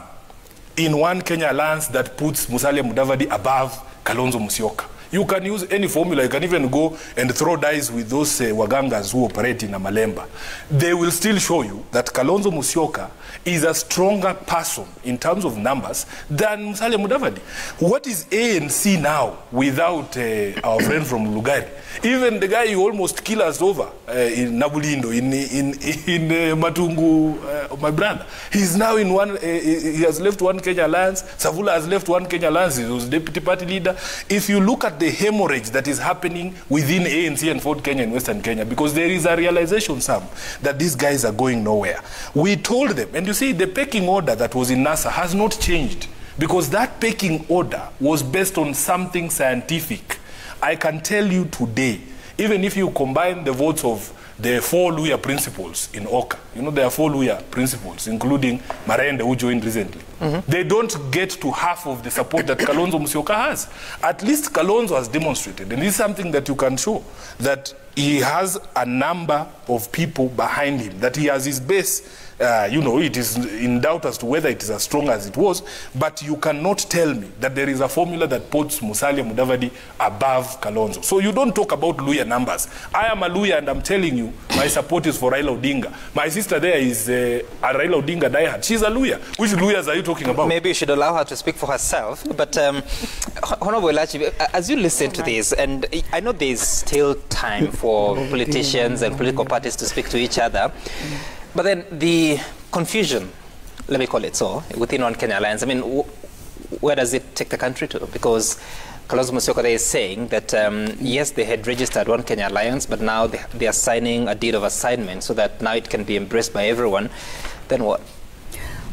in One Kenya Alliance that puts Musalia Mudavadi above Kalonzo Musyoka. You can use any formula. You can even go and throw dice with those wagangas who operate in Amalemba. They will still show you that Kalonzo Musyoka is a stronger person in terms of numbers than Musalia Mudavadi. What is ANC now without our friend from Lugari? Even the guy you almost kill us over in Nabulindo, in Matungu, my brother, he's now in one, he has left One Kenya Alliance. Savula has left One Kenya Alliance. He was deputy party leader. If you look at the hemorrhage that is happening within ANC and Fort Kenya and Western Kenya, because there is a realization, Sam, that these guys are going nowhere. We told them, and you see, the pecking order that was in NASA has not changed, because that pecking order was based on something scientific. I can tell you today, even if you combine the votes of the 4 Luya principals in Oka, there are 4 Luya principals, including Marende, who joined recently. They don't get to half of the support that Kalonzo Musyoka has. At least Kalonzo has demonstrated, and this is something that you can show, that he has a number of people behind him, that he has his base. It is in doubt as to whether it is as strong as it was, but you cannot tell me that there is a formula that puts Musalia Mudavadi above Kalonzo. So you don't talk about Luya numbers. I am a Luya, and I'm telling you, my support is for Raila Odinga. My sister there is a Raila Odinga diehard. She's a Luya. Which Luyas are you talking about? Maybe you should allow her to speak for herself. But Honorable Elachi, as you listen to this, and I know there's still time for politicians and political parties to speak to each other, but then the confusion, let me call it so, within One Kenya Alliance, I mean, where does it take the country to? Because Kalonzo Musyoka is saying that, yes, they had registered One Kenya Alliance, but now they are signing a deed of assignment so that now it can be embraced by everyone. Then what?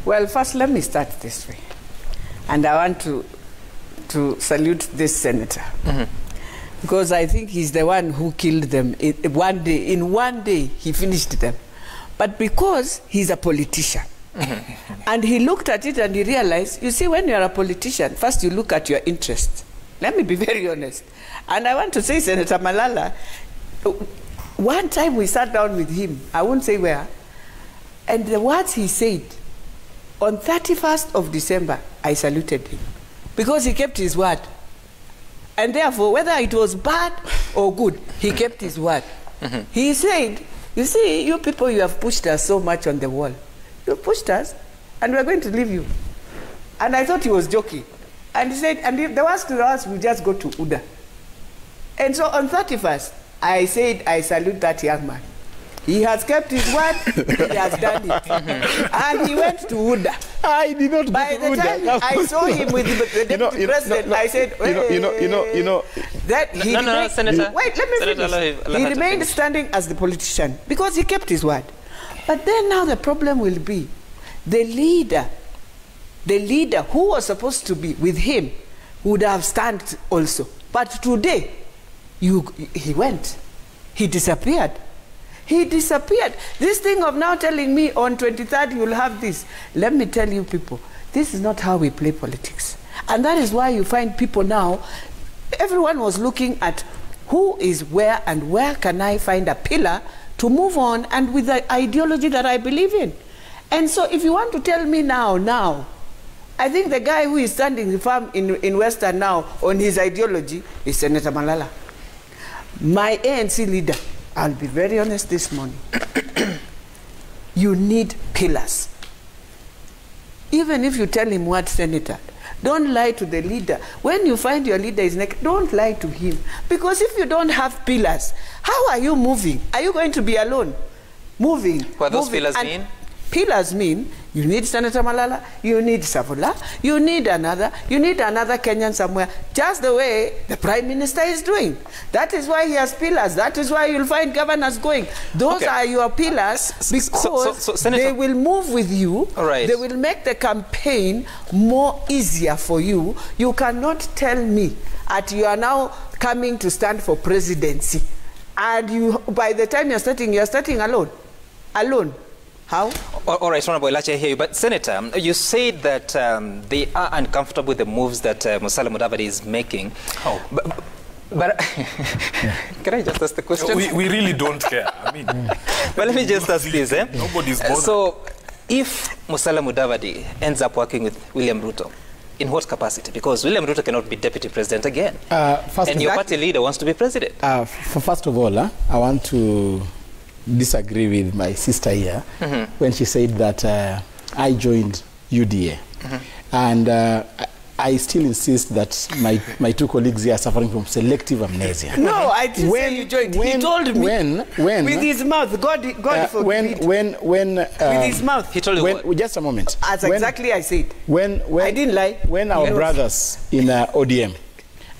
Well, first, let me start this way. And I want to salute this senator. Because I think he's the one who killed them. In one day, he finished them. But because he's a politician, and he looked at it and he realized, you see, when you're a politician, first you look at your interests. Let me be very honest. And I want to say, Senator Malala, one time we sat down with him, I won't say where, and the words he said, on 31st of December, I saluted him. Because he kept his word. And therefore, whether it was bad or good, he kept his word. He said, you see, you people, you have pushed us so much on the wall. You pushed us, and we're going to leave you. And I thought he was joking. And he said, and if the worst to the worst, we just go to Uda. And so on 31st, I said, I salute that young man. He has kept his word, he has done it. And he went to Uda. I did not. By the time I saw him with the deputy president, I said, that he no, Senator. Wait, let me finish. He remained standing as the politician because he kept his word. But then now the problem will be the leader who was supposed to be with him would have stand also. But today, he went. He disappeared. He disappeared. This thing of now telling me on 23rd you'll have this. Let me tell you people, this is not how we play politics. And that is why you find people now, everyone was looking at who is where and where can I find a pillar to move on and with the ideology that I believe in. And so if you want to tell me now, I think the guy who is standing firm in Western now on his ideology is Senator Malala. My ANC leader, I'll be very honest this morning. You need pillars. Even if you tell him what, Senator, don't lie to the leader. When you find your leader is naked, don't lie to him. Because if you don't have pillars, how are you moving? Are you going to be alone? Moving. What those pillars mean? Pillars mean you need Senator Malala, you need Sifuna, you need another Kenyan somewhere, just the way the Prime Minister is doing. That is why he has pillars. That is why you'll find governors going. Those are your pillars because Senator, they will move with you. Right. They will make the campaign more easier for you. You cannot tell me that you are now coming to stand for presidency and you, by the time you're starting alone. Alone. How? All right, Honorable Elachi, I hear you. But Senator, you said that they are uncomfortable with the moves that Musalia Mudavadi is making. How? But can I just ask the question? We really don't care. I mean, but let me just ask this. Nobody's bothered. So, if Musalia Mudavadi ends up working with William Ruto, in what capacity? Because William Ruto cannot be deputy president again. And your party leader wants to be president. First of all, I want to disagree with my sister here when she said that I joined UDA. And I still insist that my two colleagues here are suffering from selective amnesia. No, I didn't say you joined. He told me with his mouth. God forgive me. With his mouth. He told you what? Just a moment. As exactly I said. I didn't lie. When our brothers in ODM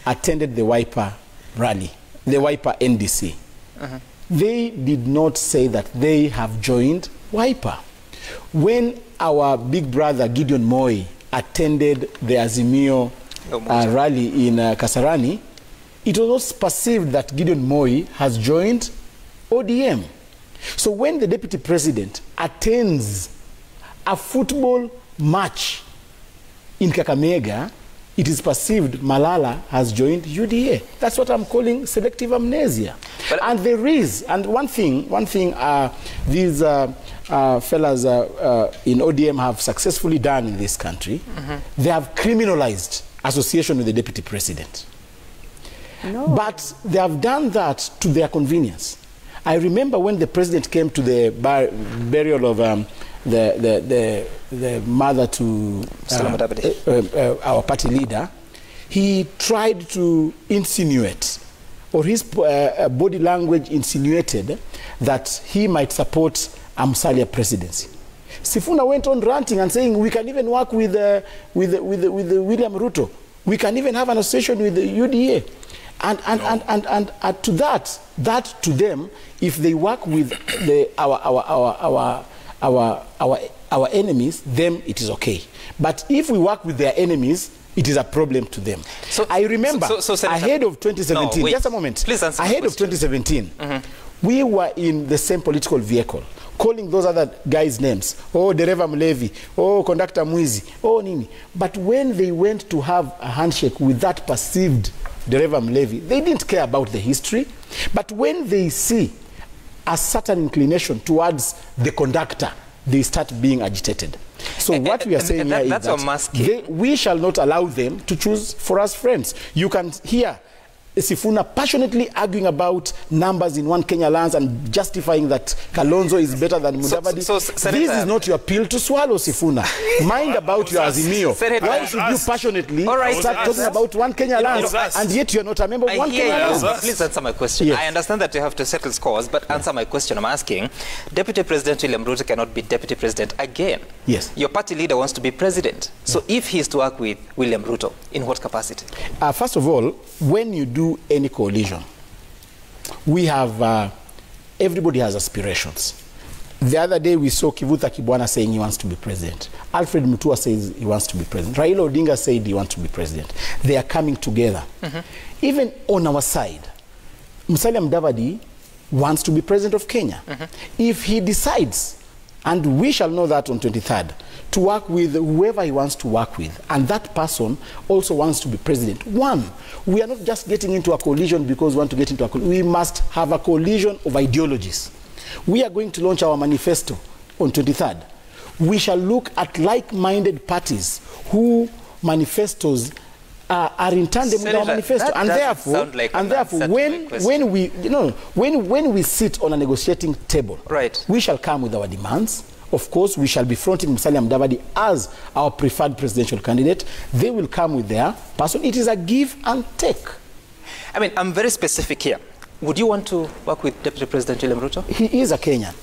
attended the Wiper rally, the Wiper NDC, they did not say that they have joined Wiper. When our big brother Gideon Moi attended the Azimio rally in Kasarani, it was perceived that Gideon Moi has joined ODM. So when the deputy president attends a football match in Kakamega, it is perceived Malala has joined UDA. That's what I'm calling selective amnesia. But and there is, and one thing these fellas in ODM have successfully done in this country, they have criminalized association with the deputy president. No. But they have done that to their convenience. I remember when the president came to the burial of the mother to our party leader, he tried to insinuate, or his body language insinuated that he might support a Musalia presidency. Sifuna went on ranting and saying, we can even work with William Ruto. We can even have an association with the UDA. And to that to them, if they work with our enemies, then it is okay. But if we work with their enemies, it is a problem to them. So I remember ahead of 2017, just a moment. Please answer ahead of 2017, we were in the same political vehicle, calling those other guys' names. Oh, Dereva Mlevi. Oh, Conductor Mwizi. Oh, Nini. But when they went to have a handshake with that perceived Dereva Mlevi, they didn't care about the history. But when they see a certain inclination towards the conductor, they start being agitated. So what we are saying here is that we shall not allow them to choose for us friends. You can hear Sifuna passionately arguing about numbers in One Kenya lands and justifying that Kalonzo is better than Mudavadi. This is not your pill to swallow, Sifuna. Mind about your Azimio. Why should you passionately start talking about One Kenya lands and yet you're not a member of One Kenya lands? Please answer my question. Yes. I understand that you have to settle scores, but answer my question. I'm asking, Deputy President William Ruto cannot be Deputy President again. Yes. Your party leader wants to be president. So if he's to work with William Ruto, in what capacity? First of all, when you do any coalition, we have, everybody has aspirations. The other day we saw Kivuta Kibwana saying he wants to be president. Alfred Mutua says he wants to be president. Raila Odinga said he wants to be president. They are coming together. Even on our side, Musalia Mudavadi wants to be president of Kenya. If he decides, and we shall know that on 23rd, to work with whoever he wants to work with, and that person also wants to be president. One, we are not just getting into a coalition because we want to get into a coalition. We must have a coalition of ideologies. We are going to launch our manifesto on 23rd. We shall look at like-minded parties who manifestos are in tandem with our manifesto, and therefore, when we sit on a negotiating table, we shall come with our demands. Of course, we shall be fronting Musalia Mudavadi as our preferred presidential candidate. They will come with their person. It is a give and take. I mean, I'm very specific here. Would you want to work with Deputy President William Ruto? He is a Kenyan.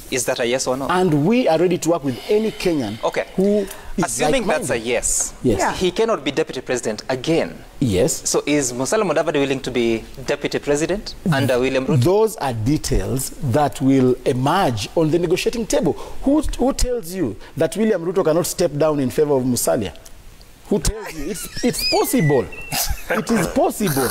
Is that a yes or no? And we are ready to work with any Kenyan who is assuming that's a yes. Yes. Yeah. He cannot be deputy president again. Yes. So is Musalia Mudavadi willing to be deputy president under William Ruto? Those are details that will emerge on the negotiating table. Who tells you that William Ruto cannot step down in favor of Musalia? Who tells you? It's possible. It is possible.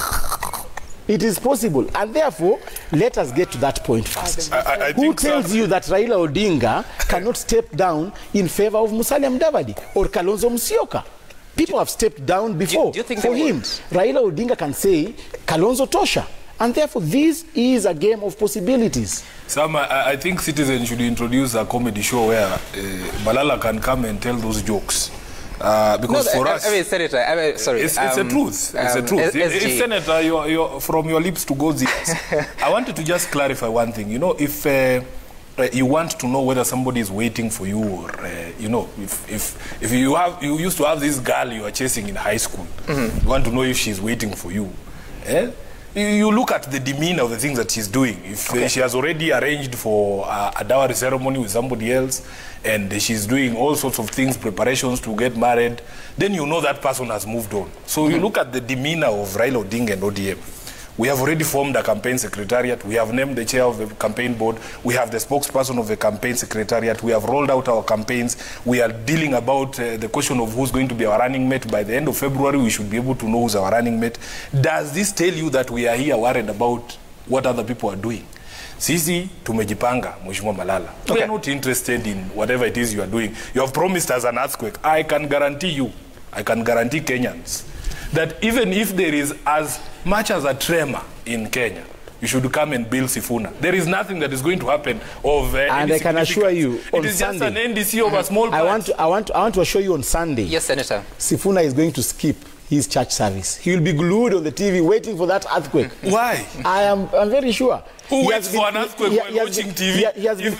It is possible, and therefore, let us get to that point first. Who tells you that Raila Odinga cannot step down in favor of Musalia Mudavadi or Kalonzo Musyoka? People have stepped down before. Do you think for him, Raila Odinga can say Kalonzo Tosha, and therefore, this is a game of possibilities. Sam, I think citizens should introduce a comedy show where Malala can come and tell those jokes. Because for us, Senator, sorry, it's a truth. It's a truth. If Senator, you're from your lips to God's ears. I wanted to just clarify one thing. You know, if you want to know whether somebody is waiting for you, or you know, if you used to have this girl you are chasing in high school, you want to know if she's waiting for you. You look at the demeanor of the things that she's doing. If she has already arranged for a dowry ceremony with somebody else, and she's doing all sorts of things, preparations to get married, then you know that person has moved on. So you look at the demeanor of Raila Odinga and ODM. We have already formed a campaign secretariat. We have named the chair of the campaign board. We have the spokesperson of the campaign secretariat. We have rolled out our campaigns. We are dealing about the question of who's going to be our running mate. By the end of February, we should be able to know who's our running mate. Does this tell you that we are here worried about what other people are doing? Sisi tumejipanga, Mheshimiwa Malala. We are not interested in whatever it is you are doing. You have promised us an earthquake. I can guarantee you, I can guarantee Kenyans, that even if there is as much as a tremor in Kenya, you should come and build Sifuna. There is nothing that is going to happen of and I can assure you, on it is Sunday, just an NDC of a small part. I want to assure you on Sunday. Yes, Senator. Sifuna is going to skip his church service. He will be glued on the TV waiting for that earthquake. Why? I'm very sure. Who waits for an earthquake while watching TV? He has been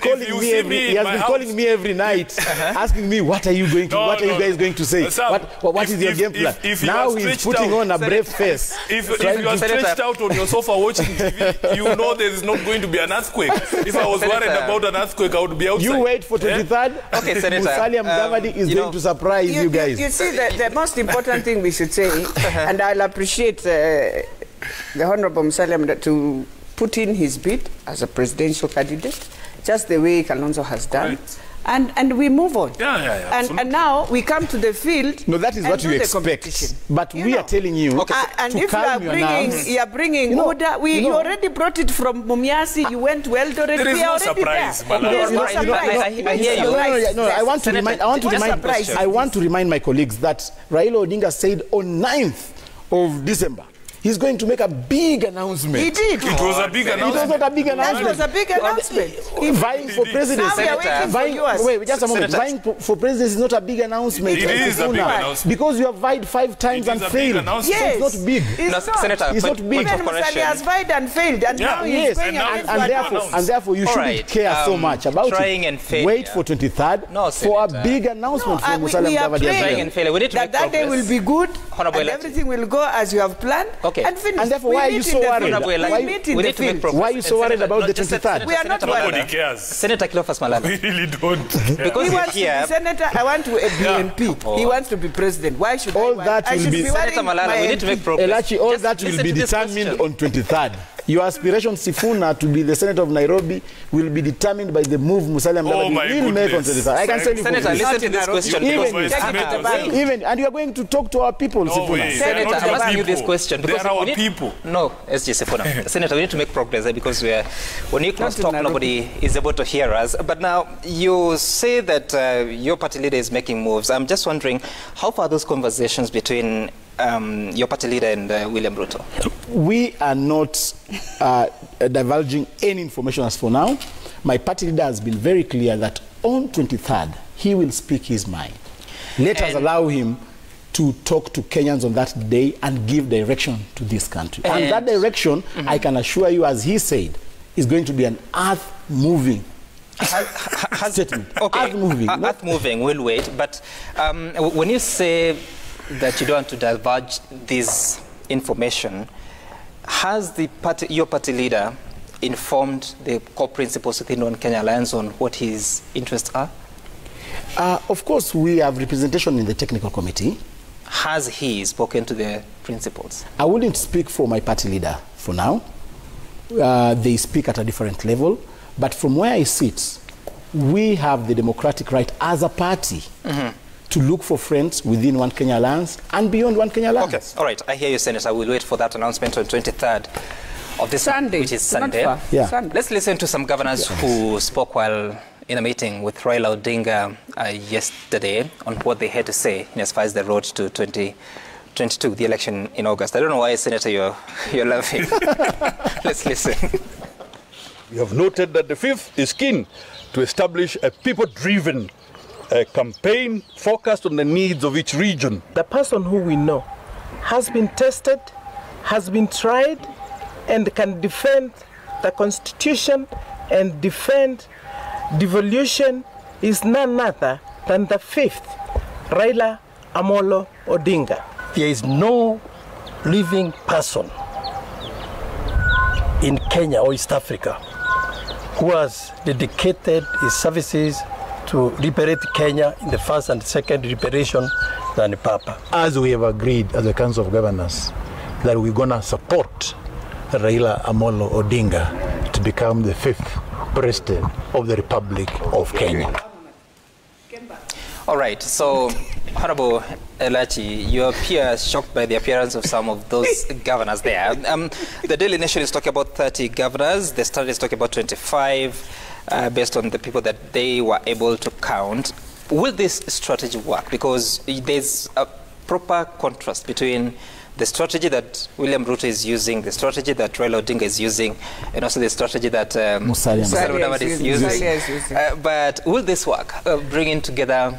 calling me every night, asking me, what are you going to, what are you guys going to say? Sam, what is your game plan? Now he's putting on a brave face. If you are stretched out on your sofa watching TV, you know there is not going to be an earthquake. If I was worried about an earthquake, I would be outside. You wait for 23rd. Okay, Senator. Musalia Mudavadi is going to surprise you guys. You see, the most important thing we should say, and I'll appreciate the Honorable Musalia Mudavadi to put in his bid as a presidential candidate, just the way Kalonzo has done. Right. And we move on. And now we come to the field. No, that is what you expect. But we are telling you, and if you are bringing order, you already brought it from Mumiasi, you went to Eldoret. There is no surprise. There is no surprise. I hear you. No, I want to remind my colleagues that Raila Odinga said on 9th of December, he's going to make a big announcement. He did. It was a big announcement. It was not a big announcement. That was a big announcement. Vying for presidency. Now we are waiting for yours. Wait, just a moment. Vying for presidency is not a big announcement. It is a big announcement. Because you have vied 5 times and failed. Yes. So it's not big. It's not. Senator, It's not big. Even Musali has vied and failed, and now he's going and therefore you shouldn't care so much about trying it. And failure. Wait for 23rd for a big announcement from Musalia Mudavadi. Trying and failure. We need to make that day will be good, Honorable and Elachi. everything will go as you have planned, and finish. And therefore, why are you so worried? Why are you so worried about the 23rd? We are not worried. Nobody cares. Senator Cleophas Malala. We really don't. Because he wants to be senator. I want to be MP. He wants to be president. Why should all that will be Senator Malala? We need to make progress. Elachi, all that will be determined on 23rd. Your aspiration, Sifuna, to be the senator of Nairobi will be determined by the move Musalia Mudavadi will make on 23rd. I can tell you. Senator, listen to this question. Even, and you are going to talk to our people, Sifuna. Senator, I'm asking you this question. They are our people. No, SG Sifuna. Senator, we need to make progress because when you talk, nobody is able to hear us. But now, you say that your party leader is making moves. I'm just wondering, how far are those conversations between your party leader and William Ruto? We are not divulging any information as for now. My party leader has been very clear that on 23rd, he will speak his mind. Let us allow him to talk to Kenyans on that day and give direction to this country. And that direction, I can assure you, as he said, is going to be an earth-moving statement. Okay. Earth-moving. Earth-moving, we'll wait. But when you say that you don't want to divulge this information, has your party leader informed the core principles within One Kenya Alliance on what his interests are? Of course, we have representation in the technical committee. Has he spoken to the principals? I wouldn't speak for my party leader for now. They speak at a different level. But from where I sit, we have the democratic right as a party to look for friends within One Kenya Alliance and beyond One Kenya Alliance. Okay, all right. I hear you, Senator. We'll wait for that announcement on 23rd of this Sunday, which is Sunday. Yeah. Sunday. Let's listen to some governors who spoke while in a meeting with Raila Odinga yesterday on what they had to say as far as the road to 2022, the election in August. I don't know why, Senator, you're laughing. Let's listen. We have noted that the fifth is keen to establish a people-driven campaign focused on the needs of each region. The person who we know has been tested, has been tried, and can defend the Constitution and defend devolution is none other than the fifth, Raila Amolo Odinga. There is no living person in Kenya or East Africa who has dedicated his services to liberate Kenya in the first and second liberation than Papa. As we have agreed as a Council of Governors that we're going to support Raila Amolo Odinga to become the fifth President of the Republic of Kenya. All right, so Honorable Elachi, you appear shocked by the appearance of some of those governors there. The Daily Nation is talking about 30 governors. The Standard is talking about 25 based on the people that they were able to count. Will this strategy work? Because there's a proper contrast between the strategy that William Ruto is using, the strategy that Raila Odinga is using, and also the strategy that Musalia Mudavadi is using. But will this work? Bringing together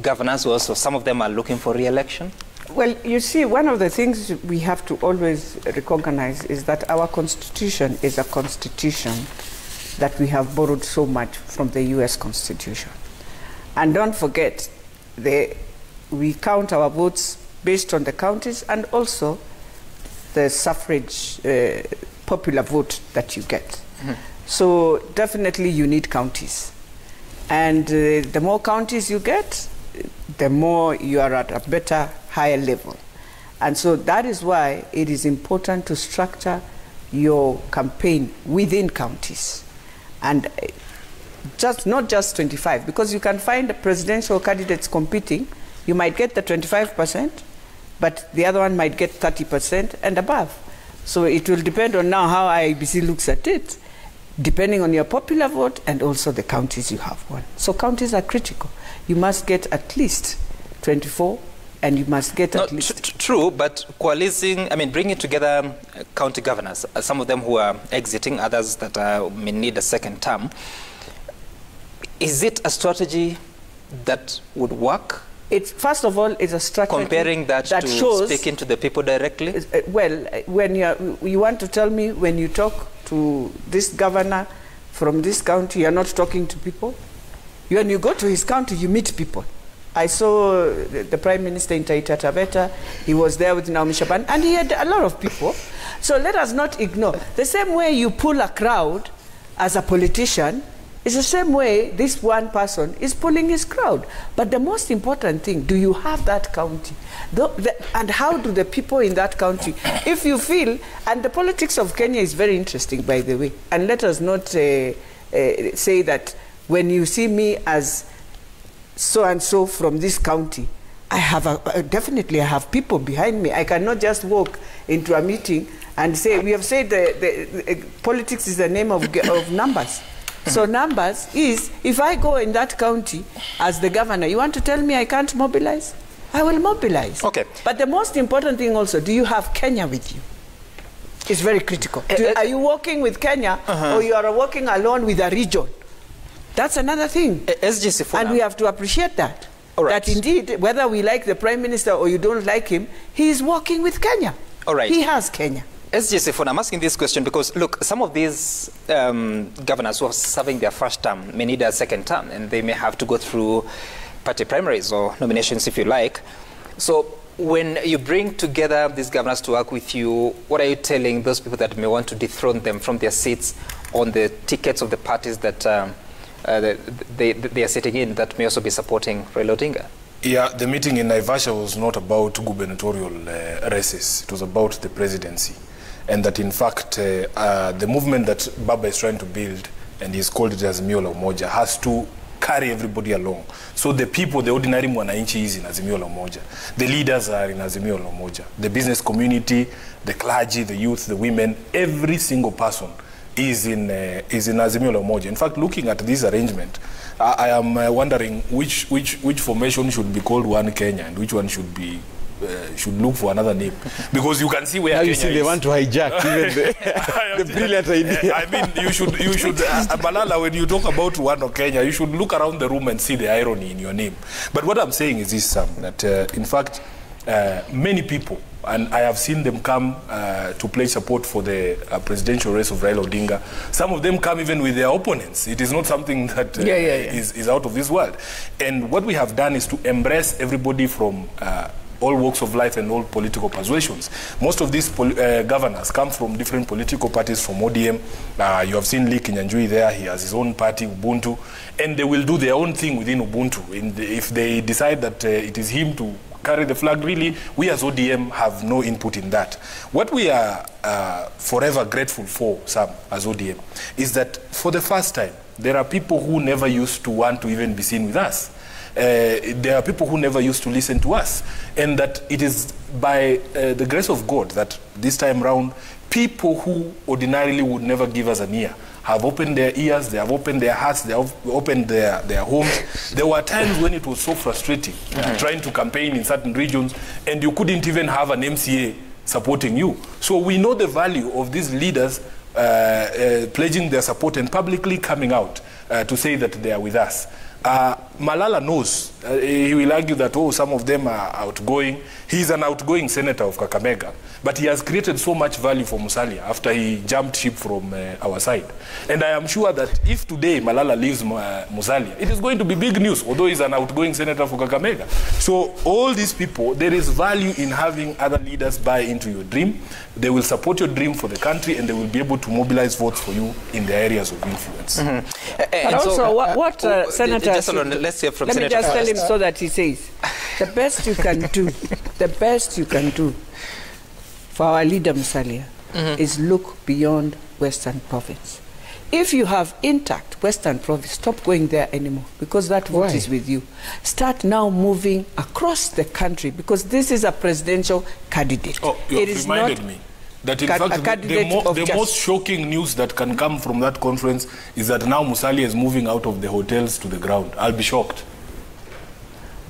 governors who also, some of them are looking for re-election? Well, you see, one of the things we have to always recognize is that our constitution is a constitution that we have borrowed so much from the US Constitution. And don't forget, we count our votes based on the counties and also the suffrage popular vote that you get. So definitely you need counties. And the more counties you get, the more you are at a better, higher level. And so that is why it is important to structure your campaign within counties. And not just 25, because you can find the presidential candidates competing. You might get the 25%, but the other one might get 30% and above. So it will depend on now how IEBC looks at it, depending on your popular vote and also the counties you have won. So counties are critical. You must get at least 24 and you must get at least... True, but coalescing, I mean, bringing together county governors, some of them who are exiting, others that may need a second term, is it a strategy that would work? It's, first of all, it's a strategy comparing that to shows, speaking to the people directly? Well, when you want to tell me when you talk to this governor from this county, you're not talking to people? When you go to his county, you meet people. I saw the Prime Minister in Taita Taveta. He was there with Naomi Shaban, and he had a lot of people. So let us not ignore. The same way you pull a crowd as a politician, it's the same way this one person is pulling his crowd. But the most important thing, do you have that county? And how do the people in that county, if you feel, and the politics of Kenya is very interesting, by the way, and let us not say that when you see me as so-and-so from this county, I have definitely I have people behind me. I cannot just walk into a meeting and say, we have said the politics is the name of numbers. So numbers is, if I go in that county as the governor, you want to tell me I can't mobilize? I will mobilize. Okay. But the most important thing also, do you have Kenya with you? It's very critical. Are you working with Kenya or you are working alone with a region? That's another thing. SG Sifuna. And we have to appreciate that. All right. That indeed, whether we like the Prime Minister or you don't like him, he is working with Kenya. All right. He has Kenya. SG Sifuna, I'm asking this question because, look, some of these governors who are serving their first term may need a second term, and they may have to go through party primaries or nominations, if you like. So when you bring together these governors to work with you, what are you telling those people that may want to dethrone them from their seats on the tickets of the parties that they are sitting in that may also be supporting Raila Odinga? Yeah, the meeting in Naivasha was not about gubernatorial races. It was about the presidency. And that, in fact, the movement that Baba is trying to build, and he's called it as Azimio la Umoja, has to carry everybody along. So the people, the ordinary mwananchi is in Azimio la Umoja. The leaders are in Azimio la Umoja. The business community, the clergy, the youth, the women, every single person is in Azimio la Umoja. In fact, looking at this arrangement, I am wondering which formation should be called One Kenya and which one should be should look for another name, because you can see where Kenya is. They want to hijack even the brilliant idea. I mean, you should Malala, when you talk about One of Kenya, you should look around the room and see the irony in your name. But what I'm saying is this, that in fact, many people, and I have seen them come to pledge support for the presidential race of Raila Odinga. Some of them come even with their opponents. It is not something that is out of this world. And what we have done is to embrace everybody from all walks of life and all political persuasions. Most of these governors come from different political parties from ODM. You have seen Lee Kinyanjui there. He has his own party, Ubuntu. And they will do their own thing within Ubuntu. If they decide that it is him to carry the flag, really, we as ODM have no input in that. What we are forever grateful for, Sam, as ODM, is that for the first time, there are people who never used to want to even be seen with us. There are people who never used to listen to us. And that it is by the grace of God that this time round, people who ordinarily would never give us an ear have opened their ears, they have opened their hearts, they have opened their homes. There were times when it was so frustrating, trying to campaign in certain regions, and you couldn't even have an MCA supporting you. So we know the value of these leaders pledging their support and publicly coming out to say that they are with us. Malala knows. He will argue that, oh, some of them are outgoing. He's an outgoing senator of Kakamega. But he has created so much value for Musalia after he jumped ship from our side. And I am sure that if today Malala leaves Musalia, it is going to be big news, although he's an outgoing senator for Kakamega. So all these people, there is value in having other leaders buy into your dream. They will support your dream for the country, and they will be able to mobilize votes for you in the areas of influence. And also, what Senator... Let's hear from Let Senator. me just tell him so that he says, the best you can do, the best you can do for our leader Musalia is look beyond Western Province. If you have intact Western Province, stop going there anymore, because that vote is with you. Start now moving across the country, because this is a presidential candidate. Oh, you have reminded me that in fact the most shocking news that can come from that conference is that now Musalia is moving out of the hotels to the ground. I'll be shocked.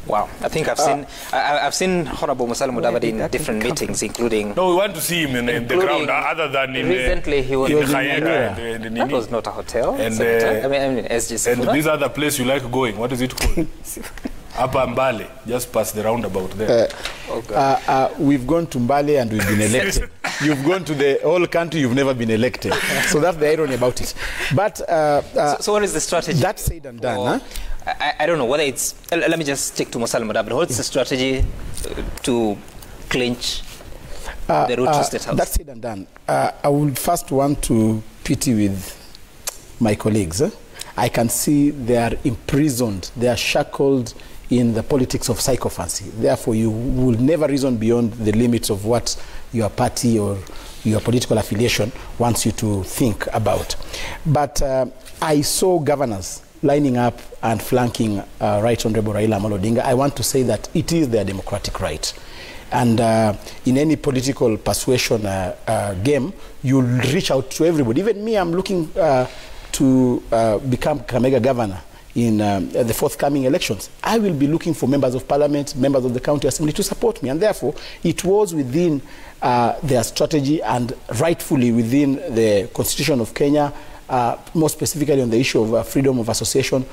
Wow, I think I've seen Honorable Musalia Mudavadi in different meetings, including. No, we want to see him in the ground, other than in. Recently, he was in Kayega. That was not a hotel. And SG Sifuna. And this other place you like going, what is it called? Upper Mbale, just past the roundabout there. We've gone to Mbale and we've been elected. You've gone to the whole country, you've never been elected. So that's the irony about it. But so what is the strategy? That's said and done. I don't know whether it's. Let me just stick to Musalia Mudavadi. What's the strategy to clinch the route to State House? That's said and done. I would first want to pity with my colleagues. I can see they are imprisoned, they are shackled in the politics of sycophancy. Therefore, you will never reason beyond the limits of what your party or your political affiliation wants you to think about. But I saw governors lining up and flanking Right Honorable Raila Amolo Odinga. I want to say that it is their democratic right. And in any political persuasion game, you'll reach out to everybody. Even me, I'm looking to become Kakamega governor in the forthcoming elections. I will be looking for members of parliament, members of the county assembly to support me. And therefore, it was within their strategy and rightfully within the Constitution of Kenya, more specifically on the issue of freedom of association,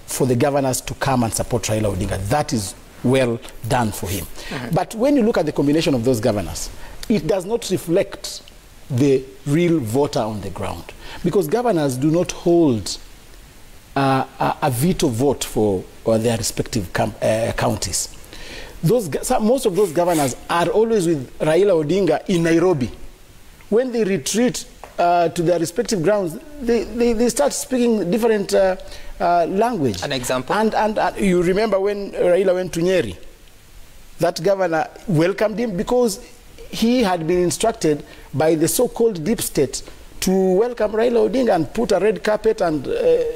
for the governors to come and support Raila Odinga. That is well done for him. But when you look at the combination of those governors, it does not reflect the real voter on the ground. Because governors do not hold a veto vote for their respective counties. Most of those governors are always with Raila Odinga in Nairobi. When they retreat to their respective grounds, they start speaking different language. An example? And you remember when Raila went to Nyeri, that governor welcomed him because he had been instructed by the so-called deep state to welcome Raila Odinga and put a red carpet and...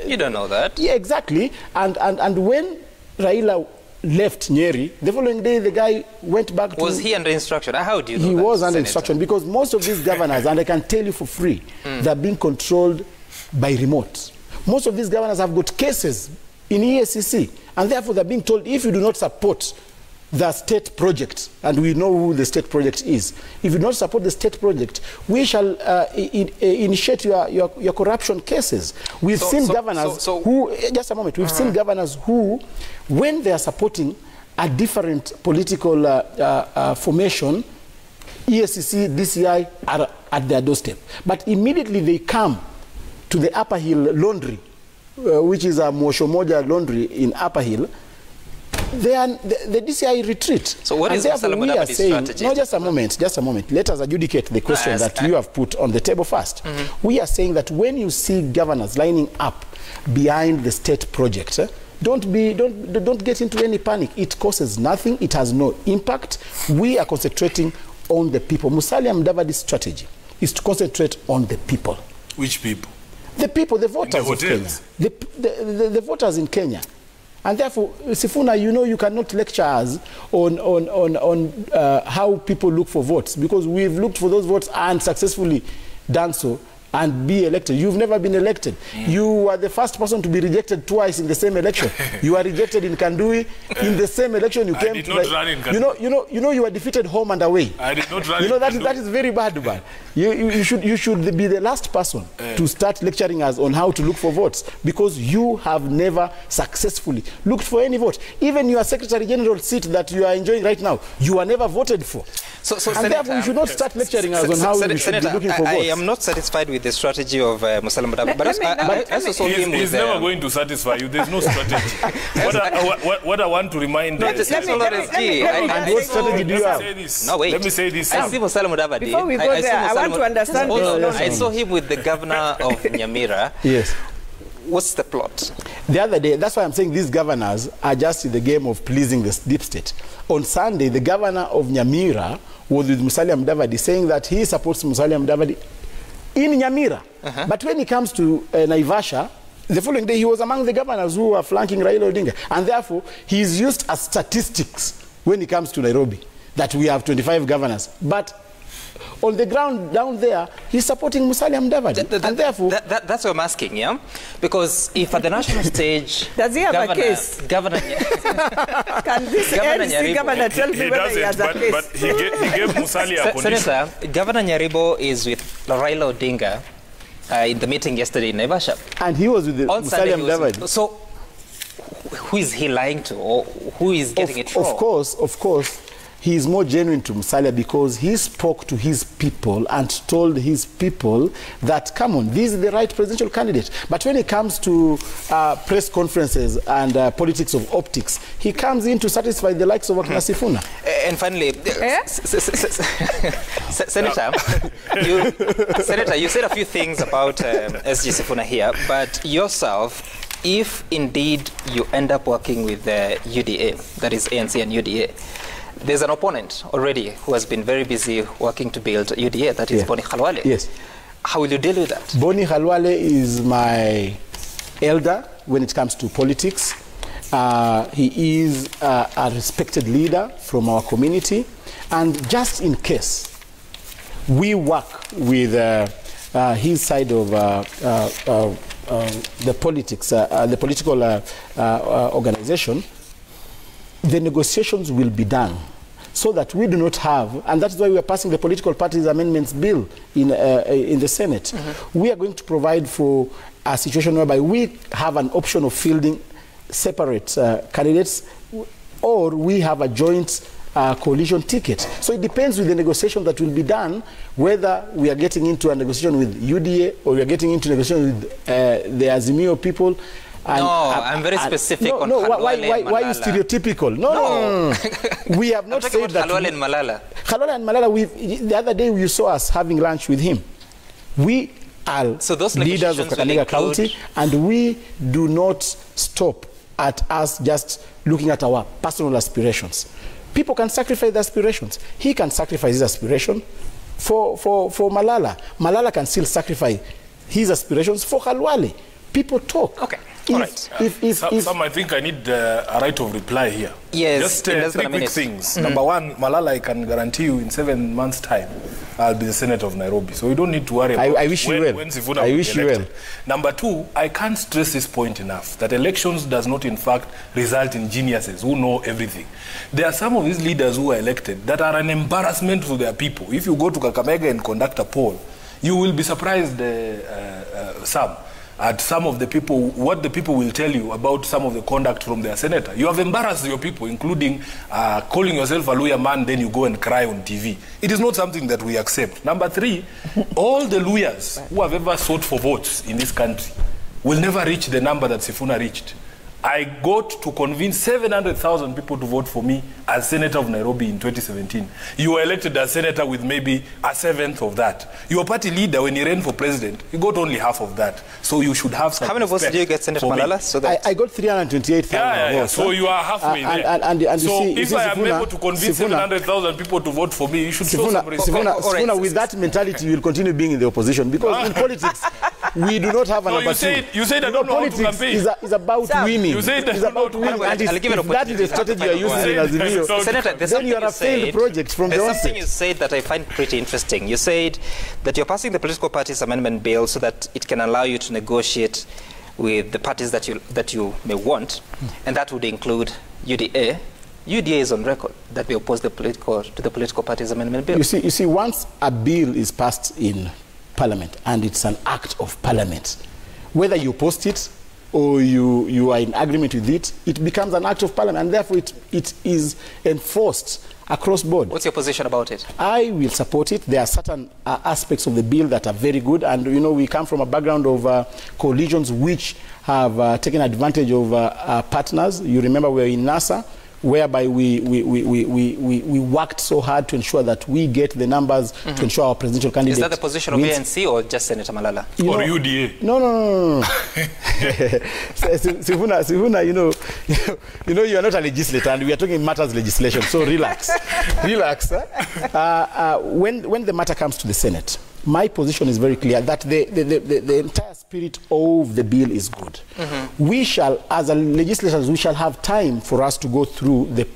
you don't know that. Yeah, exactly. And when Raila left Nyeri, the following day the guy went back to... Was he under instruction? How do you know He that, was under Senator? instruction because most of these governors, and I can tell you for free, they're being controlled by remote. Most of these governors have got cases in EACC, and therefore they're being told, if you do not support the state project, and we know who the state project is, if you do not support the state project, we shall initiate your corruption cases. We've seen governors who, just a moment, we've seen governors who, when they are supporting a different political formation, EACC, DCI are at their doorstep. But immediately they come to the Upper Hill laundry, which is a Mosho Moja laundry in Upper Hill, the DCI retreat. So what is Musalia Mudavadi's strategy? No, just a moment. Let us adjudicate the question that you have put on the table first. We are saying that when you see governors lining up behind the state project, don't get into any panic. It causes nothing. It has no impact. We are concentrating on the people. Musalia Mudavadi's strategy is to concentrate on the people. Which people? The people, the voters of Kenya. The voters in Kenya. And therefore, Sifuna, you know, you cannot lecture us on how people look for votes, because we've looked for those votes and successfully done so and be elected. You've never been elected. You were the first person to be rejected twice in the same election. You were rejected in Kandui. In the same election, you came to run in Kandui. You know, you were defeated home and away. I did not run. You know, that is very bad, man. You should be the last person to start lecturing us on how to look for votes, because you have never successfully looked for any vote. Even your Secretary General seat that you are enjoying right now, you are never voted for. So and Senator, therefore, you should not start lecturing us on how we should be looking for votes. I am not satisfied with the strategy of Musalia Mudavadi, but I also saw him with... He's never going to satisfy you. There's no strategy. What I want to remind you... And what strategy do you have? No, wait. Let me say this. I see Musalia Mudavadi. Before we go there, I want to understand this. I saw him with the governor of Nyamira. Yes. What's the plot? The other day, that's why I'm saying these governors are just in the game of pleasing the deep state. On Sunday, the governor of Nyamira was with Musalia Mudavadi, saying that he supports Musalia Mudavadi in Nyamira. But when it comes to Naivasha, the following day, he was among the governors who were flanking Raila Odinga. And therefore, he's used as statistics when it comes to Nairobi, that we have 25 governors. But On the ground down there, he's supporting Musalia Mudavadi. And therefore... That's what I'm asking, yeah? Because if at the national stage... Does he have a case? Governor... Can this NC governor tell me whether he has a case? But he gave Musalia a condition. Senator, Governor Nyaribo is with Raila Odinga in the meeting yesterday in Naivasha. And he was with Musalia Mudavadi. So, who is he lying to, or who is getting it wrong? Of course, he is more genuine to Musalia because he spoke to his people and told his people that, come on, this is the right presidential candidate. But when it comes to press conferences and politics of optics, he comes in to satisfy the likes of Wakina Sifuna. And finally, Senator, you said a few things about SG Sifuna here, but yourself, if indeed you end up working with the UDA, that is ANC and UDA, there's an opponent already who has been very busy working to build UDA, that is Boni Khalwale. Yes. How will you deal with that? Boni Khalwale is my elder when it comes to politics. He is a respected leader from our community. And just in case we work with his side of the politics, the political organization, the negotiations will be done so that we do not have, and that's why we are passing the political parties amendments bill in the Senate. We are going to provide for a situation whereby we have an option of fielding separate candidates, or we have a joint coalition ticket. So it depends with the negotiation that will be done, whether we are getting into a negotiation with UDA or we are getting into negotiation with the Azimio people. I'm very specific on why are you stereotypical? No. We have not said that. Khalwale and Malala. Khalwale and Malala, the other day you saw us having lunch with him. We are leaders of Kakamega County, and we do not stop at us just looking at our personal aspirations. People can sacrifice their aspirations. He can sacrifice his aspiration for Malala. Malala can still sacrifice his aspirations for Khalwale. People talk. Okay. Some might think I need a right of reply here. Yes. Just 3 quick things. Number one, Malala, I can guarantee you in 7 months' time, I'll be the Senator of Nairobi. So you don't need to worry about I wish you well. When Sifuna will be elected. Number two, I can't stress this point enough, that elections does not in fact result in geniuses who know everything. There are some of these leaders who are elected that are an embarrassment to their people. If you go to Kakamega and conduct a poll, you will be surprised, at some of the people, what the people will tell you about some of the conduct from their senator. You have embarrassed your people, including calling yourself a lawyer man, then you go and cry on TV. It is not something that we accept. Number three, all the lawyers who have ever sought for votes in this country will never reach the number that Sifuna reached. I got to convince 700,000 people to vote for me as Senator of Nairobi in 2017. You were elected as Senator with maybe a seventh of that. Your party leader, when he ran for president, he got only half of that. So you should have some. How many votes did you get, Senator Malala? So that I got 328,000 votes. So you are halfway there. So if I am able to convince 700,000 people to vote for me, you should show some respect. Sifuna, with that mentality, you will continue being in the opposition. Because in politics, we do not have an opportunity. You said I don't know how to campaign. Is about winning. You said it's about winning. And if that is the strategy you are using in Azimio, Senator, then you are a failed project from the onset. There's something you said that I find pretty interesting. You said that you're passing the political parties amendment bill so that it can allow you to negotiate with the parties that you may want, and that would include UDA. UDA is on record that we oppose to the political parties amendment bill. You see, once a bill is passed in Parliament and it's an act of Parliament, whether you post it or you are in agreement with it, it becomes an act of Parliament, and therefore it is enforced across board. What's your position about it? I will support it. There are certain aspects of the bill that are very good, and we come from a background of coalitions which have taken advantage of partners. You remember we were in NASA, whereby we worked so hard to ensure that we get the numbers to ensure our presidential candidate. Is that the position of ANC or just Senator Malala? Or UDA? No. Sifuna, you are not a legislator, and we are talking matters legislation, so relax. Relax. When the matter comes to the Senate, my position is very clear that the entire spirit of the bill is good. We shall, as legislators, we shall have time for us to go through the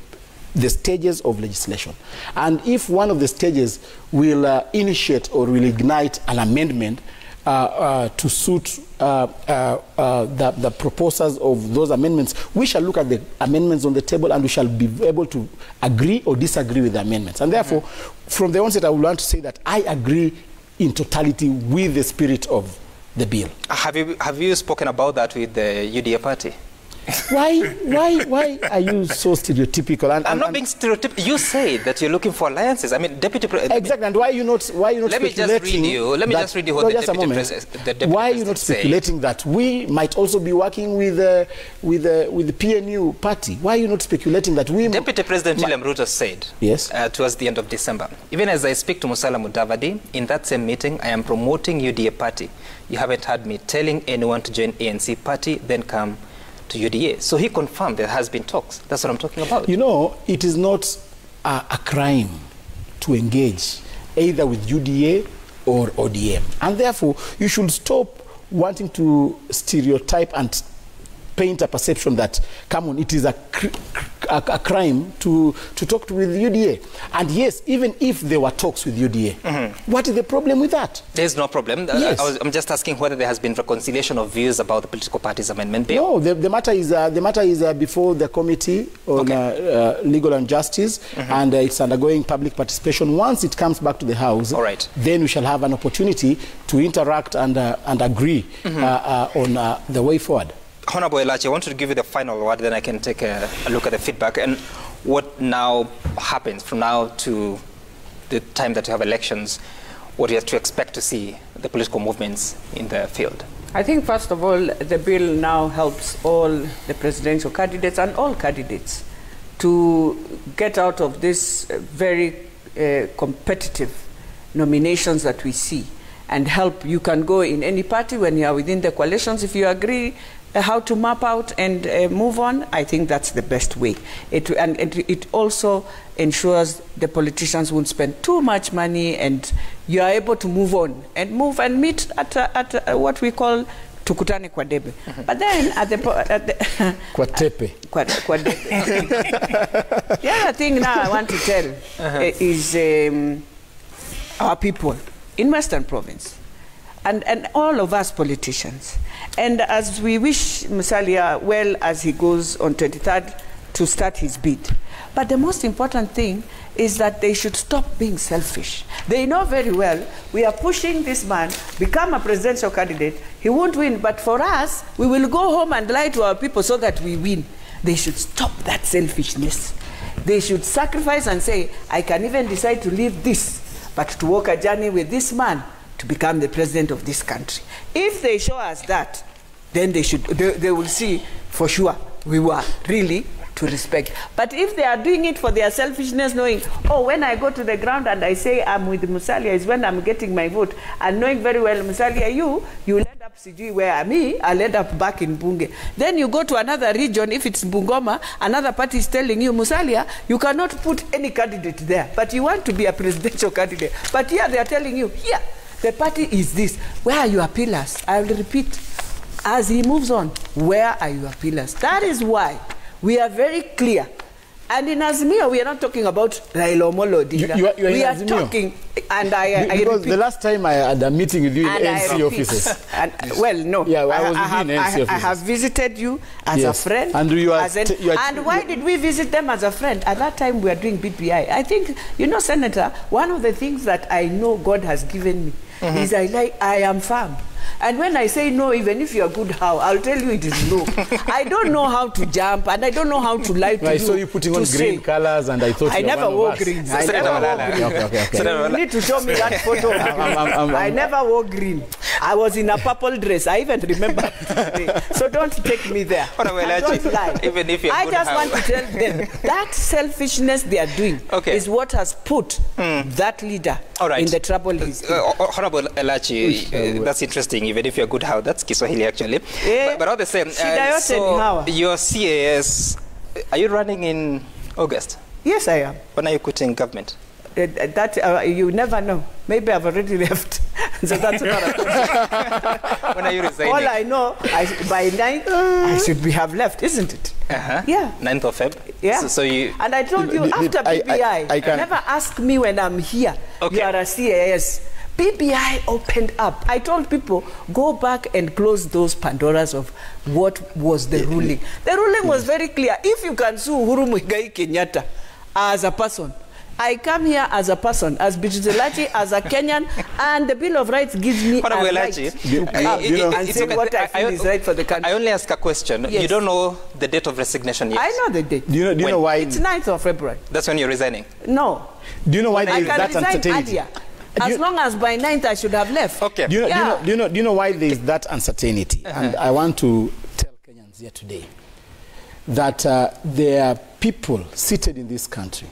the stages of legislation. And if one of the stages will initiate or will ignite an amendment to suit the proposals of those amendments, we shall look at the amendments on the table and we shall be able to agree or disagree with the amendments. And therefore, from the onset, I would want to say that I agree in totality with the spirit of the bill. Have you spoken about that with the UDA party? Why are you so stereotypical? And, I'm not being stereotypical. You say that you're looking for alliances. I mean, Deputy President. Exactly. And why are you not speculating? Let me just read you what the Deputy President. Why are you not speculating that we might also be working with the PNU party? Why are you not speculating that we? Deputy President William Ruto said, yes, towards the end of December, even as I speak to Musala Mudavadi in that same meeting, I am promoting UDA party. You haven't heard me telling anyone to join ANC party, then come to UDA. So he confirmed there has been talks. That's what I'm talking about. You know, it is not a crime to engage either with UDA or ODM. And therefore, you should stop wanting to stereotype and paint a perception that, come on, it is a crime to talk with UDA. And yes, even if there were talks with UDA, what is the problem with that? There's no problem. Yes. I'm just asking whether there has been reconciliation of views about the political parties amendment bill. No, the matter is before the Committee on Legal and Justice, and it's undergoing public participation. Once it comes back to the House, then we shall have an opportunity to interact and agree on the way forward. Honorable Elachi, I want to give you the final word, then I can take a look at the feedback. And what now happens from now to the time that you have elections, what you have to expect to see the political movements in the field? I think, first of all, the bill now helps all the presidential candidates and all candidates to get out of this very competitive nominations that we see and help. You can go in any party when you are within the coalitions. If you agree how to map out and move on, I think that's the best way. It also ensures the politicians won't spend too much money, and you are able to move on and meet at what we call tukutane kwa debe. But then at the kwa tepe. The other thing now I want to tell is our people in Western Province and all of us politicians. And as we wish Musalia well as he goes on 23rd to start his bid. But the most important thing is that they should stop being selfish. They know very well we are pushing this man, become a presidential candidate. He won't win, but for us, we will go home and lie to our people so that we win. They should stop that selfishness. They should sacrifice and say, I can even decide to leave this, but to walk a journey with this man to become the president of this country. If they show us that, then they will see for sure we were really to respect. But if they are doing it for their selfishness, knowing, oh, when I go to the ground and I say I'm with Musalia is when I'm getting my vote, and knowing very well, Musalia, you will end up CG where me, I'll end up back in Bunge. Then you go to another region, if it's Bungoma, another party is telling you, Musalia, you cannot put any candidate there, but you want to be a presidential candidate. But here they are telling you, here, the party is this. Where are your pillars? I will repeat, as he moves on, where are your pillars? That is why we are very clear. And in Azimio, we are not talking about Raila Amolo Odinga. We are talking, and I because repeat, the last time I had a meeting with you in NC offices. And, well, no. Yeah, I was with you in NC offices. I have visited you as a friend. And and why did we visit them as a friend? At that time, we were doing BPI. I think, you know, Senator, one of the things that I know God has given me is I am firm. And when I say no, even if you're good, how? I'll tell you it is no. I don't know how to jump, and I don't know how to lie to you. I saw you putting on green colors, and I thought I never wore green. I never wore green. You need to show me that photo. I never wore green. I was in a purple dress. I even remember today. So don't take me there. Don't lie. Even if you're I just want to tell them that selfishness they are doing is what has put that leader in the trouble he's in. Honorable Elachi, that's interesting. Even if you're good, how? That's Kiswahili actually. But all the same, so your CAS, are you running in August? Yes, I am. When are you quitting government? You never know. Maybe I've already left. So that's not a question. When are you resigning? All I know, by 9th, I should have left, isn't it? Yeah. 9th of Feb? Yeah. So you... And I told you, after BBI, I can never ask me when I'm here, you are a CAS. BBI opened up. I told people, go back and close those Pandoras of what was the ruling. The ruling was very clear. If you can sue Uhuru Muigai Kenyatta as a person, I come here as a person, as Elachi, as a Kenyan, and the Bill of Rights gives me a right to come and say what I feel is right for the country. I only ask a question. Yes. You don't know the date of resignation yet? I know the date. Do you know why? It's 9th of February. That's when you're resigning? No. Do you know why there is I that can resign uncertainty? earlier. As long as by 9th I should have left. Okay. Do you know why there is that uncertainty? And I want to tell Kenyans here today that there are people seated in this country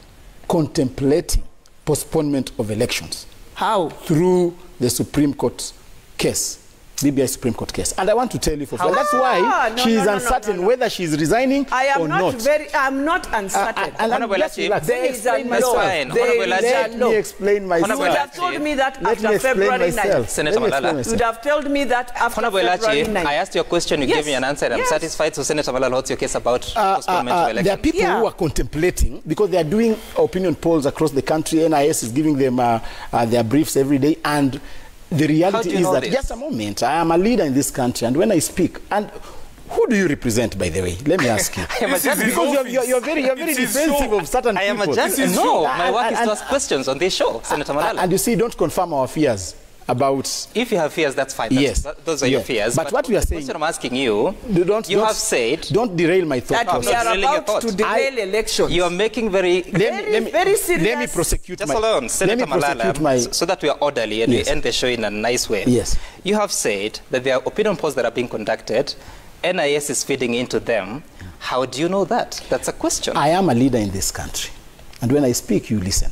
contemplating postponement of elections. How? Through the Supreme Court case. BBI Supreme Court case. And I want to tell you for that's why she is uncertain whether she is resigning or not. I'm not uncertain. There is a law. Let me explain myself. You would have told me that after February 9th. Senator Malala. You would have told me that after February 9th. I asked you a question, you gave me an answer, and I'm satisfied. So Senator Malala, what's your case about postponement of elections? There are people who are contemplating, because they are doing opinion polls across the country. NIS is giving them their briefs every day, and the reality is that, just a moment, I am a leader in this country, and when I speak, and who do you represent, by the way? Let me ask you. Because you're very defensive of certain people. I am a journalist. No, my work is to ask questions on this show, Senator Malala. And you see, don't confirm our fears about... If you have fears, that's fine. Those are your fears. But what we are saying... The question I'm asking you, you have said... Don't derail my thought. That we are about to derail elections. You are making very serious... Let me prosecute Just alone, Senator Malala, so that we are orderly and we end the show in a nice way. Yes. You have said that there are opinion polls that are being conducted. NIS is feeding into them. How do you know that? That's a question. I am a leader in this country. And when I speak, you listen.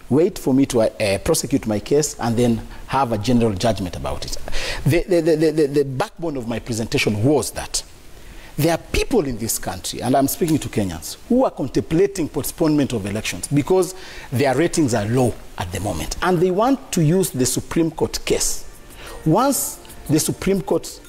Wait for me to prosecute my case and then have a general judgment about it. The backbone of my presentation was that there are people in this country, and I'm speaking to Kenyans, who are contemplating postponement of elections because their ratings are low at the moment. And they want to use the Supreme Court case. Once the Supreme Court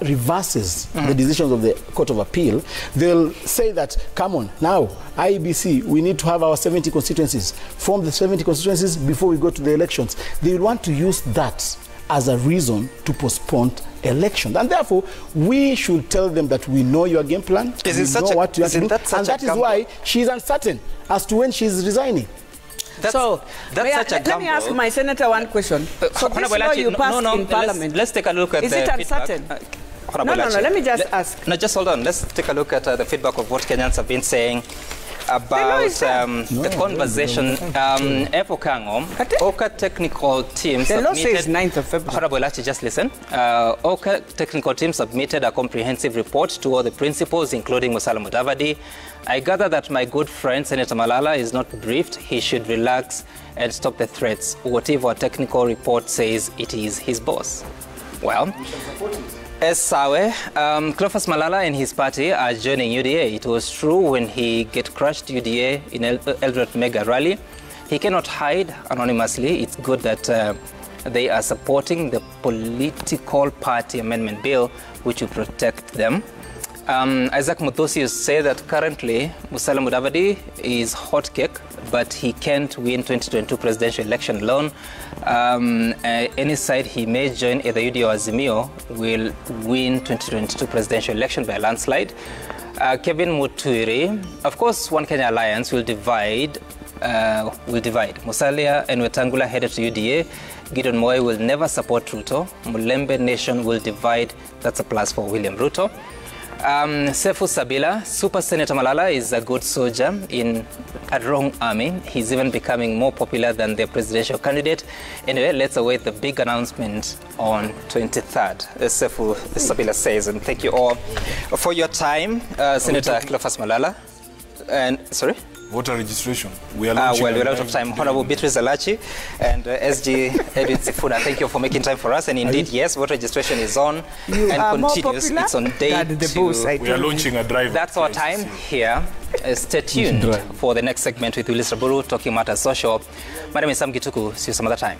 reverses the decisions of the Court of Appeal, they'll say that, come on, now, IEBC, we need to have our 70 constituencies, form the 70 constituencies before we go to the elections. They will want to use that as a reason to postpone elections. And therefore, we should tell them that we know your game plan, we know what you have to do, and that is why she's uncertain as to when she's resigning. Let me ask my senator one question. So this law you passed in Parliament, let's take a look at is it uncertain? No, let me just ask. No, just hold on. Let's take a look at the feedback of what Kenyans have been saying about the conversation. OCA technical team submitted... The law says 9th of February. Honorable Elachi, just listen. OCA technical team submitted a comprehensive report to all the principals, including Malala Mudavadi. I gather that my good friend, Senator Malala, is not briefed. He should relax and stop the threats. Whatever a technical report says, it is his boss. Well... Cleophas Malala and his party are joining UDA. It was true when he crushed UDA in Eldoret Mega Rally. He cannot hide anonymously. It's good that they are supporting the political party amendment bill, which will protect them. Isaac Muthosius said that currently Malala Mudavadi is hot cake, but he can't win 2022 presidential election alone. Any side he may join, either UDA or Azimio, will win 2022 presidential election by a landslide. Kevin Mutuiri, of course, One Kenya Alliance will divide. Musalia and Wetangula headed to UDA. Gideon Moi will never support Ruto. Mulembe Nation will divide. That's a plus for William Ruto. Sefu Sabila, Super Senator Malala is a good soldier in a wrong army. He's even becoming more popular than the presidential candidate. Anyway, let's await the big announcement on 23rd, Sefu Sabila says. And thank you all for your time, Senator Cleophas Malala. And, sorry? Voter registration. We are well, we're out of time. Honorable Beatrice Elachi and SG Edwin Sifuna, thank you for making time for us. And indeed, yes, voter registration is on and continues. It's on day 2. We are launching a drive. That's our time here. Stay tuned for the next segment with Willis Raburu, talking matters social. My name is Sam Gituku. See you some other time.